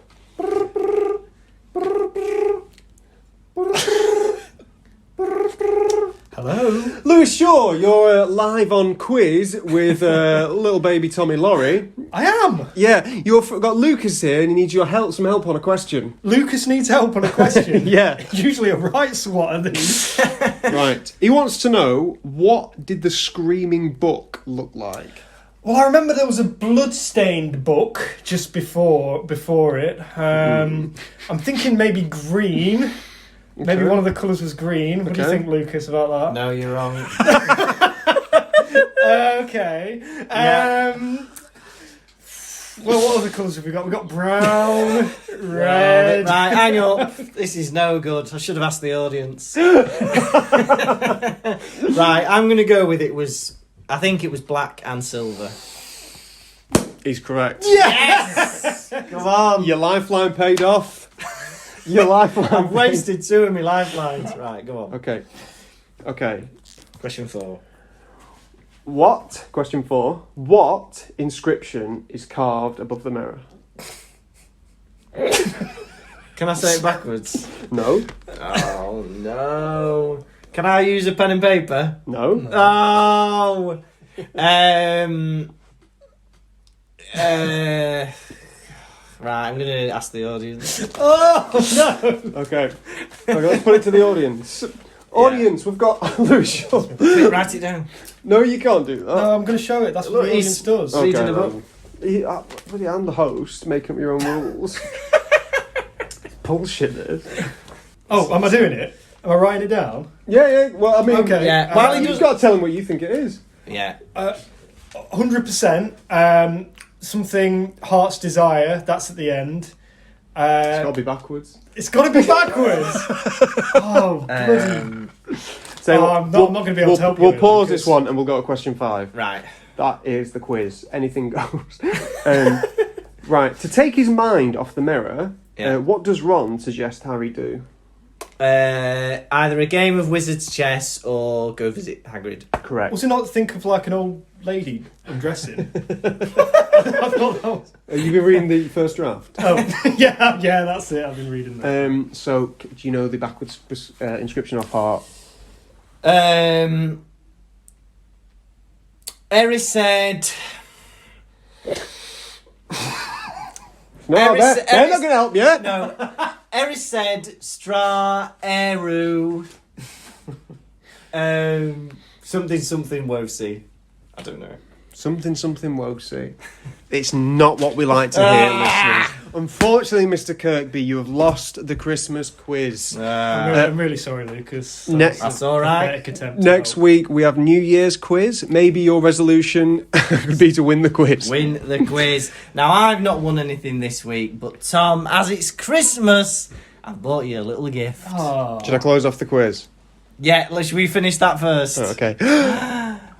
Hello. Lewis Shaw, you're live on Quiz with little baby Tommy Laurie. I am. Yeah, you've got Lucas here and he needs your help, some help on a question. Lucas needs help on a question. Yeah. Usually a right swat of these. Right. He wants to know, what did the Screaming Book look like? Well, I remember there was a blood-stained book just before it. I'm thinking maybe green. Maybe one of the colours was green. What do you Okay. think, Lucas, about that? No, you're wrong. Okay. Yeah. Well, what other colours have we got? We've got brown, red. Right, hang up. This is no good. I should have asked the audience. Right, I'm going to go with I think it was black and silver. He's correct. Yes! Come on. Your lifeline paid off. Your lifeline. I've wasted 2 of my lifelines. Right, go on. Okay. Question 4. Question 4. What inscription is carved above the mirror? Can I say it backwards? No. Oh, no. Can I use a pen and paper? No. Oh. Right, I'm going to ask the audience. Oh, no. Okay, let's put it to the audience. Audience, we've got Lewis Shaw. Write it down. No, you can't do that. No, I'm going to show it. That's what Look, the audience he's- does. Okay. reading a book. I'm the host, make up your own rules. Bullshit, this. Oh, am I doing it? Am I writing it down? Yeah. Well, I mean, Okay. Yeah. Well, you've got to tell him what you think it is. Yeah. 100%. Something Heart's Desire. That's at the end. It's got to be backwards. It's got to be backwards. Oh, bloody. So I'm not going to be able to help you. We'll really, pause because- this one and we'll go to question 5. Right. That is the quiz. Anything goes. Right. To take his mind off the mirror, Yeah. what does Ron suggest Harry do? Either a game of wizard's chess or go visit Hagrid. Correct. Was it not think of like an old lady undressing? I thought that was... Have you been reading the first draft? Oh, yeah, that's it. I've been reading that. So, do you know the backwards inscription off heart? Erised. No, they're not going to help you. No. Erised, Stra, Eru. Something Wosi. I don't know. Something Wosi. It's not what we like to hear, listeners. Unfortunately, Mr. Kirkby, you have lost the Christmas quiz. I'm really sorry, Lucas. That's all right. Next week, we have New Year's quiz. Maybe your resolution could be to win the quiz. Win the quiz. Now, I've not won anything this week, but Tom, as it's Christmas, I've bought you a little gift. Oh. Should I close off the quiz? Yeah, should we finish that first? Oh, okay.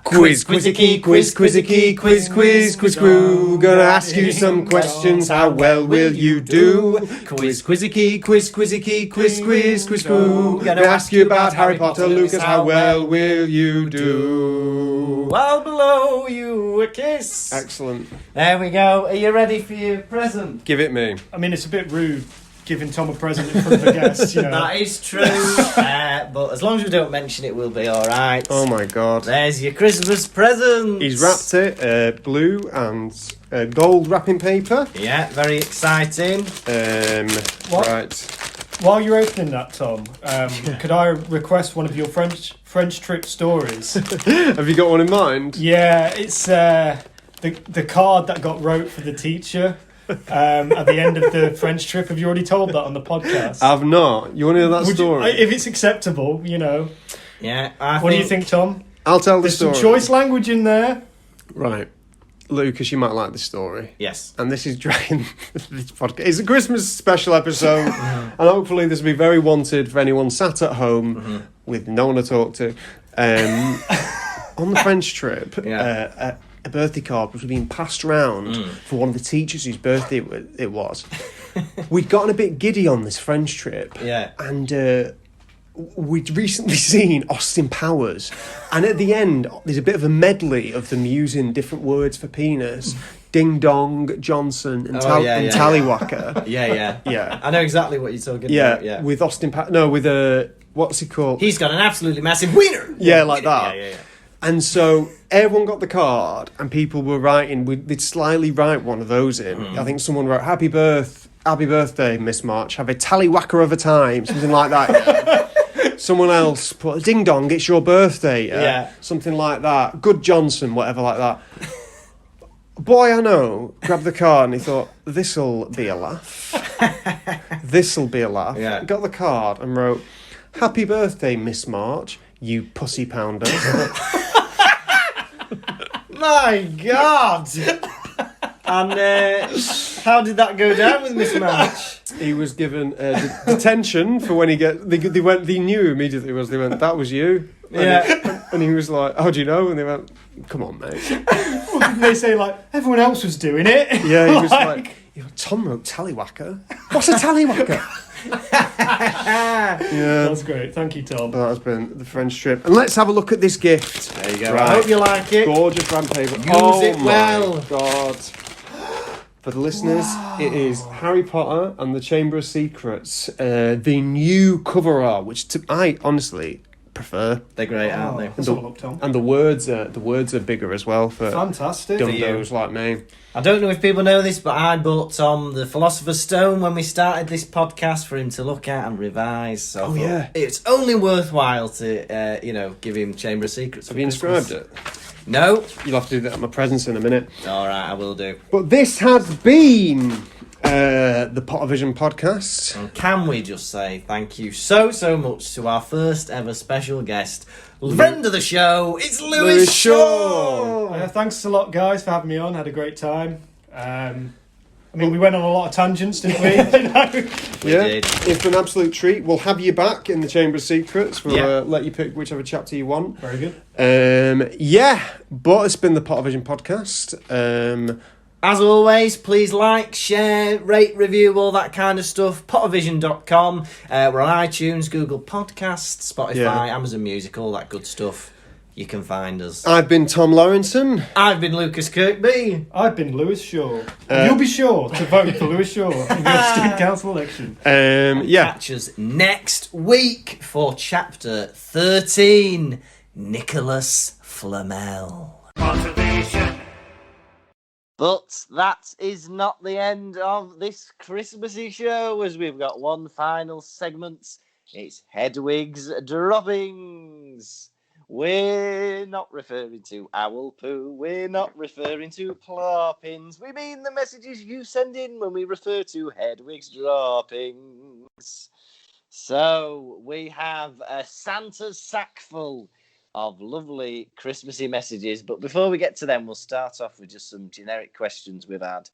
Quiz, quizzicky, quiz, quizzicky, quiz, quiz. Gonna ask you some questions. How well will you do? Quiz, quizzicky, quiz, quizzicky, quiz. Gonna ask you about Harry Potter, Lucas. How well will you do? Well, below you a kiss. Excellent. There we go. Are you ready for your present? Give it me. I mean, it's a bit rude giving Tom a present in front of a guest, you know. That is true. But as long as we don't mention it, we'll be all right. Oh my God. There's your Christmas present. He's wrapped it blue and gold wrapping paper. Yeah, very exciting. What? Right. While you're opening that, Tom, could I request one of your French trip stories? Have you got one in mind? Yeah, it's the card that got wrote for the teacher at the end of the French trip. Have you already told that on the podcast? I've not. You want to hear that story? If it's acceptable, you know. Yeah. What do you think, Tom? I'll tell the There's story. some choice language in there. Right. Lucas, you might like this story. Yes. And this is during this podcast. It's a Christmas special episode, and hopefully this will be very wanted for anyone sat at home with no one to talk to. On the French trip, a birthday card was being passed around for one of the teachers whose birthday it was. We'd gotten a bit giddy on this French trip, and we'd recently seen Austin Powers, and at the end there's a bit of a medley of them using different words for penis. Ding Dong, Johnson, and Tallywhacker. Yeah. I know exactly what you're talking about. Yeah. With Austin with what's he called? He's got an absolutely massive wiener. Yeah, like that. Yeah. And so everyone got the card, and people were writing. They'd slightly write one of those in. I think someone wrote "Happy birthday, Miss March. Have a tallywhacker of a time," something like that. Someone else put "Ding Dong, it's your birthday." Something like that. Good Johnson, whatever like that. Boy, I know, grabbed the card and he thought, this'll be a laugh. Yeah. Got the card and wrote, "Happy birthday, Miss March, you pussy pounder." My God! And how did that go down with Miss March? He was given detention for when he they knew immediately they went, "That was you." And he was like, "How do you know?" And they went, "Come on, mate." Well, didn't they say, like, everyone else was doing it? Yeah, he was like, "Tom wrote tallywhacker. What's a tallywhacker?" Yeah. That's great. Thank you, Tom. That has been the French trip. And let's have a look at this gift. There you go. Right. I hope you like it. Gorgeous brand paper. Use it well. My God. For the listeners, it is Harry Potter and the Chamber of Secrets, the new cover art, which I honestly prefer. They're great, aren't they? Let's have a look, Tom. And the words are bigger as well for fantastic dumb-dos like me. I don't know if people know this, but I bought Tom the Philosopher's Stone when we started this podcast for him to look at and revise. So it's only worthwhile to give him Chamber of Secrets. Have you inscribed it? No. You'll have to do that at my presence in a minute. All right, I will do. But this has been the Pottervision podcast. And can we just say thank you so much to our first ever special guest, friend of the show, it's Lewis Shaw. Thanks a lot, guys, for having me on. Had a great time. I mean, we went on a lot of tangents, didn't we? We did. It's been an absolute treat. We'll have you back in the Chamber of Secrets. We'll let you pick whichever chapter you want. Very good. But it's been the Pottervision podcast. As always, please like, share, rate, review, all that kind of stuff. Pottervision.com. We're on iTunes, Google Podcasts, Spotify, Amazon Music, all that good stuff. you can find us. I've been Tom Lawrenson. I've been Lukas Kirkby. I've been Lewis Shaw. You'll be sure to vote for Lewis Shaw in your student council election. Catch us next week for chapter 13, Nicholas Flamel. Pottervision. But that is not the end of this Christmassy show, as we've got one final segment. It's Hedwig's Droppings. We're not referring to owl poo. We're not referring to plorpins. We mean the messages you send in when we refer to Hedwig's Droppings. So we have a Santa's sack full of lovely Christmassy messages. But before we get to them, we'll start off with just some generic questions we've had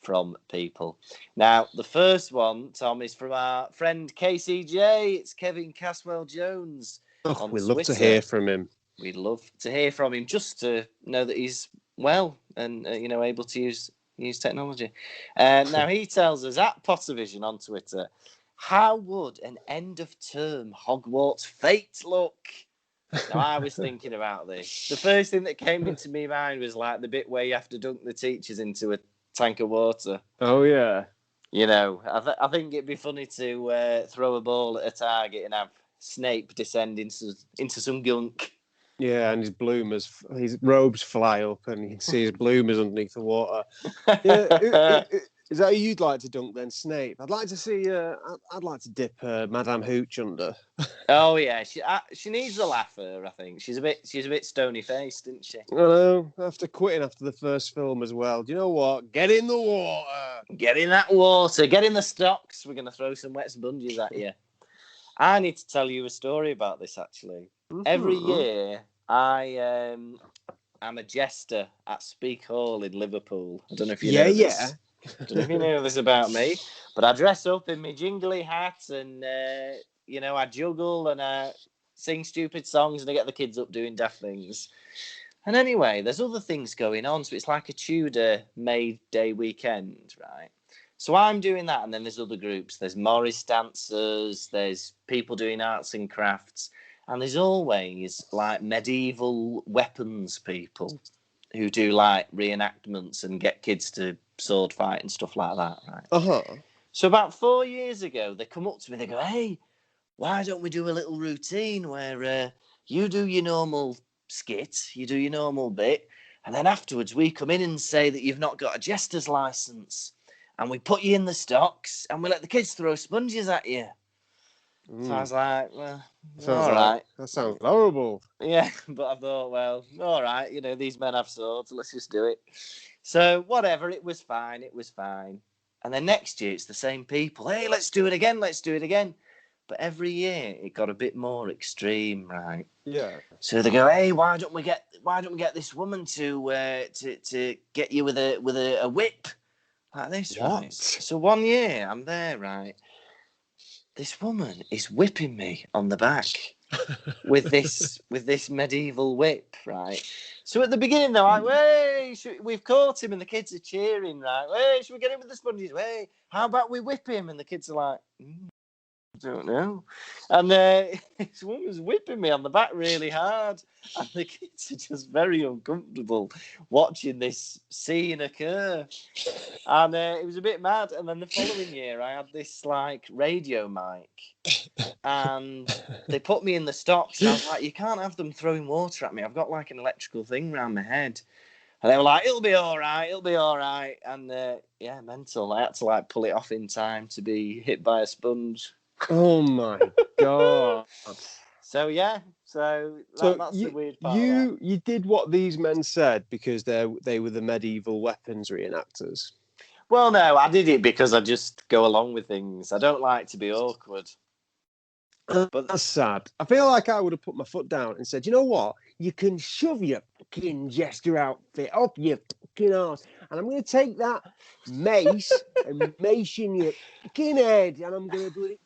from people. Now, the first one, Tom, is from our friend KCJ. It's Kevin Caswell-Jones. Oh, we'd love to hear from him. We'd love to hear from him, just to know that he's well and able to use technology. Now he tells us at Pottervision on Twitter, how would an end of term Hogwarts fete look? Now I was thinking about this. The first thing that came into my mind was like the bit where you have to dunk the teachers into a tank of water. Oh yeah. I think it'd be funny to throw a ball at a target and have Snape descend into some gunk. Yeah, and his robes fly up, and you can see his bloomers underneath the water. Yeah, is that who you'd like to dunk then, Snape? I'd like to see. I'd like to dip Madame Hooch under. Oh yeah, she needs a laugher. I think she's a bit stony faced, isn't she? I know. After quitting after the first film as well. Do you know what? Get in the water. Get in that water. Get in the stocks. We're gonna throw some wet sponges at you. I need to tell you a story about this, actually. Mm-hmm. Every year, I'm a jester at Speak Hall in Liverpool. I don't know if you know this. Yeah. I don't know if you know this about me, but I dress up in my jingly hat and, I juggle and I sing stupid songs and I get the kids up doing daft things. And anyway, there's other things going on, so it's like a Tudor May Day weekend, right? So I'm doing that, and then there's other groups. There's Morris dancers, there's people doing arts and crafts, and there's always like medieval weapons people who do like reenactments and get kids to sword fight and stuff like that, right? Uh-huh. So about 4 years ago, they come up to me, they go, hey, why don't we do a little routine where you do your normal skit, you do your normal bit, and then afterwards we come in and say that you've not got a jester's license. And we put you in the stocks, and we let the kids throw sponges at you. So I was like, well, all right. That sounds horrible. Yeah, but I thought, well, all right, these men have swords, let's just do it. So whatever, it was fine. And then next year, it's the same people. Hey, let's do it again. But every year, it got a bit more extreme, right? Yeah. So they go, hey, why don't we get this woman to get you with a whip? Like this, right? So one year I'm there, right? This woman is whipping me on the back with this medieval whip, right? So at the beginning they're like, "Hey, we've caught him," and the kids are cheering, right? "Hey, should we get him with the sponges? Hey, how about we whip him?" And the kids are like, I don't know. And this woman's whipping me on the back really hard. And the kids are just very uncomfortable watching this scene occur. And it was a bit mad. And then the following year, I had this, like, radio mic. And they put me in the stocks. And I was like, you can't have them throwing water at me. I've got, like, an electrical thing around my head. And they were like, it'll be all right. And, mental. I had to, like, pull it off in time to be hit by a sponge. Oh my god! So that's the weird part. You did what these men said because they were the medieval weapons reenactors. Well, no, I did it because I just go along with things. I don't like to be awkward. But that's sad. I feel like I would have put my foot down and said, you know what? You can shove your fucking jester outfit up your fucking arse, and I'm going to take that mace and mace in your fucking head, and I'm going to do it.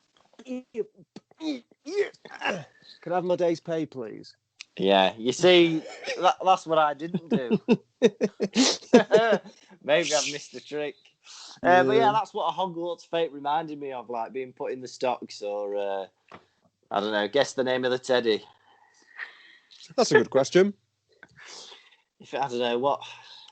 Can I have my day's pay, please? Yeah, you see, that's what I didn't do. Maybe I've missed the trick. But yeah, that's what a Hogwarts fate reminded me of, like being put in the stocks or, I don't know, guess the name of the teddy. That's a good question. I don't know what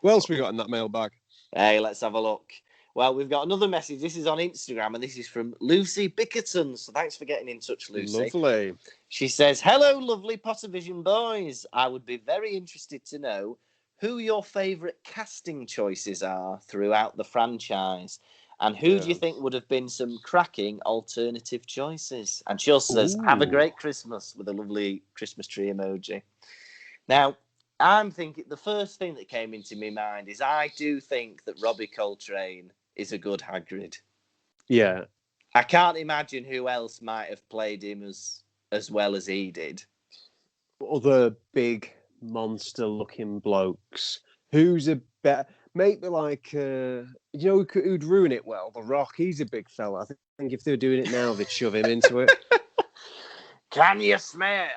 else we got in that mailbag? Hey, let's have a look. Well, we've got another message. This is on Instagram, and this is from Lucy Bickerton. So thanks for getting in touch, Lucy. Lovely. She says, "Hello, lovely Pottervision boys. I would be very interested to know who your favourite casting choices are throughout the franchise, and who do you think would have been some cracking alternative choices?" And she also says, "Have a great Christmas," with a lovely Christmas tree emoji. Now, I'm thinking the first thing that came into my mind is I do think that Robbie Coltrane is a good Hagrid. Yeah. I can't imagine who else might have played him as well as he did. Other big monster-looking blokes. Who's a better... Maybe like, who'd ruin it well? The Rock, he's a big fella. I think if they were doing it now, they'd shove him into it. Can you smell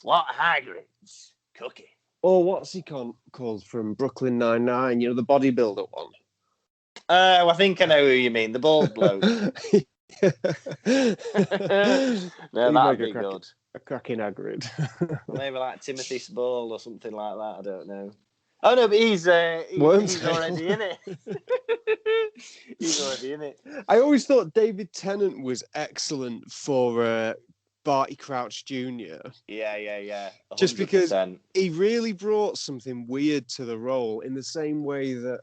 what Hagrid's cooking? Or what's he called from Brooklyn Nine-Nine? The bodybuilder one. I think I know who you mean. The bald bloke. No, that'd be good. A cracking Hagrid. Maybe like Timothy Spall or something like that. I don't know. Oh no, but he's already in it. He's already in it. I always thought David Tennant was excellent for Barty Crouch Jr. Yeah. 100%. Just because he really brought something weird to the role in the same way that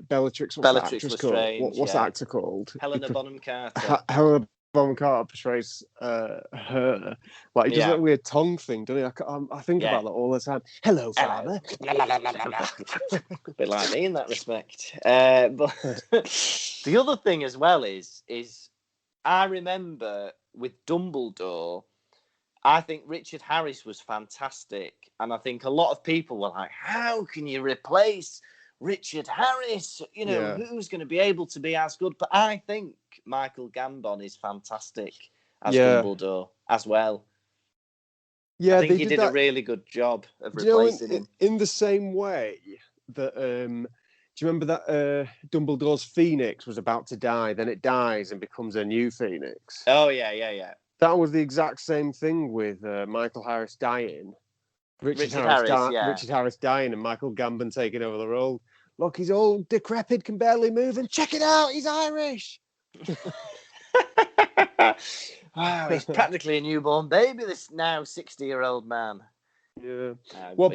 Bellatrix Lestrange. What's the actor called? Helena Bonham Carter. Helena Bonham Carter portrays her. Like, he does that weird tongue thing, doesn't he? I think about that all the time. Hello, father. A bit like me in that respect. But the other thing as well is I remember with Dumbledore, I think Richard Harris was fantastic. And I think a lot of people were like, how can you replace Richard Harris? Who's going to be able to be as good? But I think Michael Gambon is fantastic as Dumbledore as well. Yeah, I think he did a really good job of replacing him. In the same way that... do you remember that Dumbledore's Phoenix was about to die, then it dies and becomes a new Phoenix? Oh, yeah. That was the exact same thing with Michael Harris dying. Richard Harris dying and Michael Gambon taking over the role. Look, he's all decrepit, can barely move, and check it out, he's Irish! Wow, he's practically a newborn baby, this now 60-year-old man. Yeah. What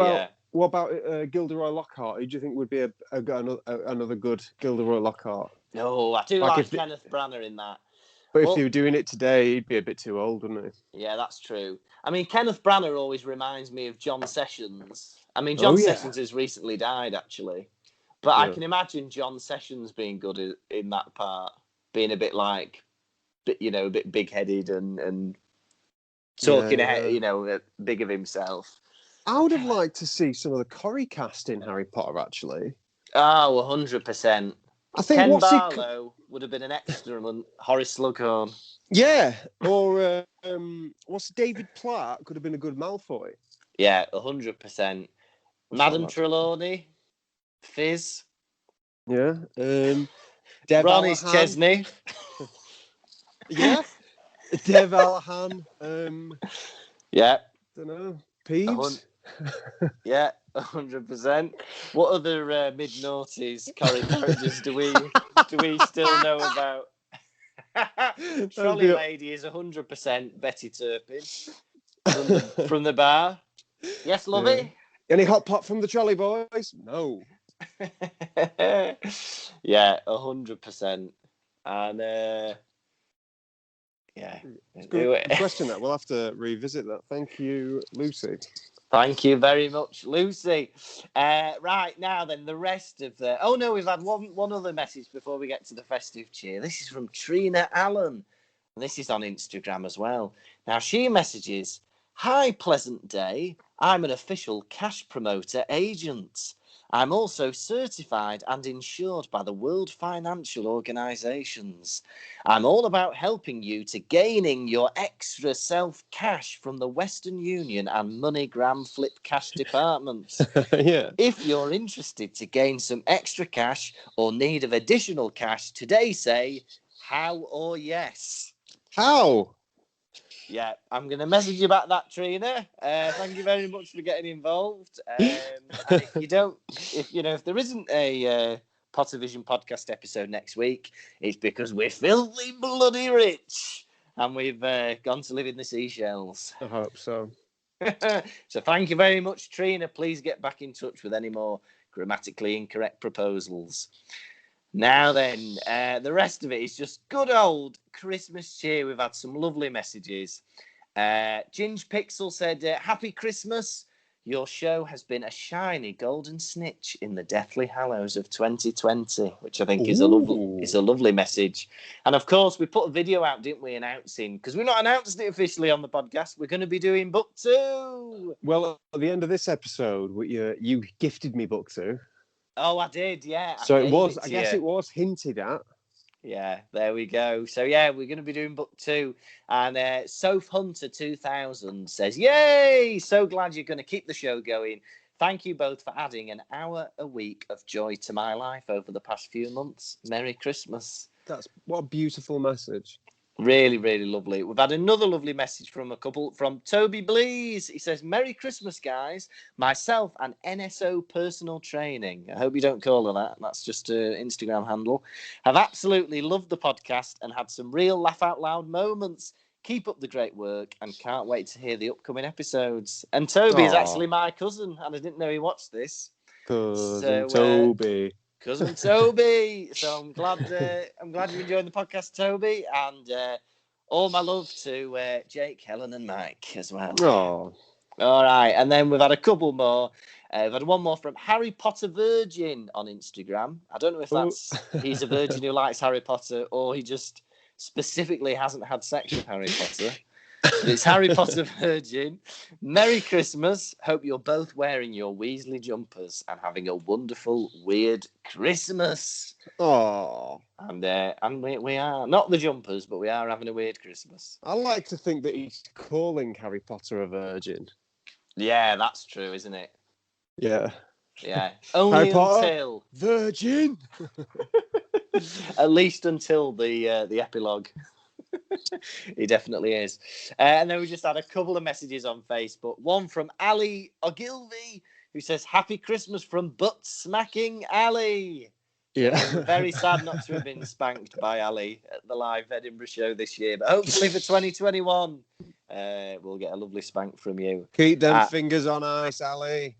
about Gilderoy Lockhart? Who do you think would be another good Gilderoy Lockhart? No, I do like Kenneth Branagh in that. But if they were doing it today, he'd be a bit too old, wouldn't he? Yeah, that's true. I mean, Kenneth Branagh always reminds me of John Sessions. I mean, John Sessions has recently died, actually. But I can imagine John Sessions being good in that part, being a bit like, a bit big-headed and talking, big of himself. I would have liked to see some of the Corrie cast in Harry Potter, actually. Oh, 100%. I think Ken Barlow would have been an excellent Horace Slughorn. Yeah, or what's David Platt could have been a good Malfoy. Yeah, 100%. Madame Trelawney, Fizz. Yeah. Ronnie's Chesney. Yeah. Dev Allahan. Yeah. Don't know. Peeves. Yeah, 100%. What other mid-noughties characters do we still know about? Trolley Lady is 100% Betty Turpin from the bar. Yes, lovey. Any hot pot from the Trolley Boys? No. Yeah, 100%. And it's a good question. That we'll have to revisit that. Thank you, Lucy. Thank you very much, Lucy. Right, now then, the rest of the... Oh, no, we've had one other message before we get to the festive cheer. This is from Trina Allen. And this is on Instagram as well. Now, she messages, "Hi, pleasant day. I'm an official cash promoter agent. I'm also certified and insured by the World Financial Organizations. I'm all about helping you to gaining your extra self-cash from the Western Union and MoneyGram Flip Cash departments. Yeah. If you're interested to gain some extra cash or need of additional cash, today say how or yes." How? Yeah, I'm going to message you about that, Trina. Thank you very much for getting involved. And if there isn't a Pottervision podcast episode next week, it's because we're filthy bloody rich and we've gone to live in the seashells. I hope so. So thank you very much, Trina. Please get back in touch with any more grammatically incorrect proposals. Now then, the rest of it is just good old Christmas cheer. We've had some lovely messages. Ginge Pixel said, "Happy Christmas. Your show has been a shiny golden snitch in the Deathly Hallows of 2020," which I think is a lovely message. And of course, we put a video out, didn't we, announcing, because we've not announced it officially on the podcast, we're going to be doing book 2. Well, at the end of this episode, you gifted me book 2. Oh, I did, yeah. So I guess it was hinted at. Yeah, there we go. So yeah, we're going to be doing book 2. And Soph Hunter 2000 says, "Yay! So glad you're going to keep the show going. Thank you both for adding an hour a week of joy to my life over the past few months. Merry Christmas." What a beautiful message. Really, really lovely. We've had another lovely message from from Toby Blees. He says, "Merry Christmas, guys. Myself and NSO personal training." I hope you don't call her that. That's just an Instagram handle. "Have absolutely loved the podcast and had some real laugh out loud moments. Keep up the great work and can't wait to hear the upcoming episodes." And Toby is actually my cousin, and I didn't know he watched this. Toby. Cousin Toby. So I'm glad you're enjoying the podcast, Toby, and all my love to Jake, Helen, and Mike as well. Oh, all right. And then we've had a couple more. We've had one more from Harry Potter Virgin on Instagram. I don't know if he's a virgin who likes Harry Potter or he just specifically hasn't had sex with Harry Potter. But it's Harry Potter Virgin. "Merry Christmas. Hope you're both wearing your Weasley jumpers and having a wonderful, weird Christmas." Oh. And we are not the jumpers, but we are having a weird Christmas. I like to think that he's calling Harry Potter a virgin. Yeah, that's true, isn't it? Yeah. Yeah. Only until virgin. At least until the epilogue. He definitely is. And then we just had a couple of messages on Facebook. One from Ali Ogilvy, who says, "Happy Christmas from butt smacking Ali." Yeah. Very sad not to have been spanked by Ali at the live Edinburgh show this year. But hopefully for 2021, we'll get a lovely spank from you. Keep them fingers on ice, Ali.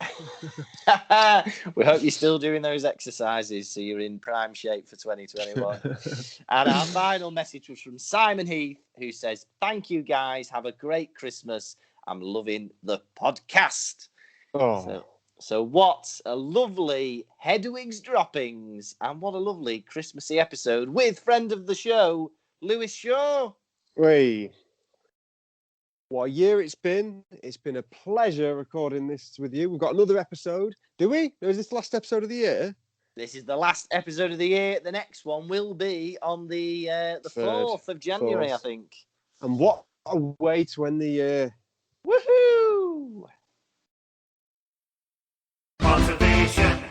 We hope you're still doing those exercises so you're in prime shape for 2021. And our final message was from Simon Heath, who says, "Thank you, guys. Have a great Christmas. I'm loving the podcast." Oh. So what a lovely Hedwig's droppings and what a lovely Christmassy episode with friend of the show, Lewis Shaw. Hey. What a year it's been. It's been a pleasure recording this with you. We've got another episode. Do we? Is this the last episode of the year? This is the last episode of the year. The next one will be on the 4th of January, 4th. I think. And what a way to end the year. Woohoo! Pottervision.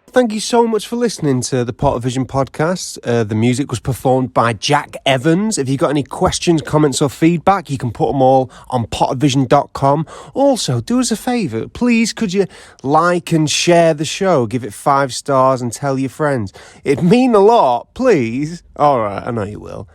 Thank you so much for listening to the Pottervision podcast. The music was performed by Jack Evans. If you've got any questions, comments or feedback, you can put them all on pottervision.com. Also, do us a favour. Please, could you like and share the show? Give it 5 stars and tell your friends. It'd mean a lot, please. All right, I know you will.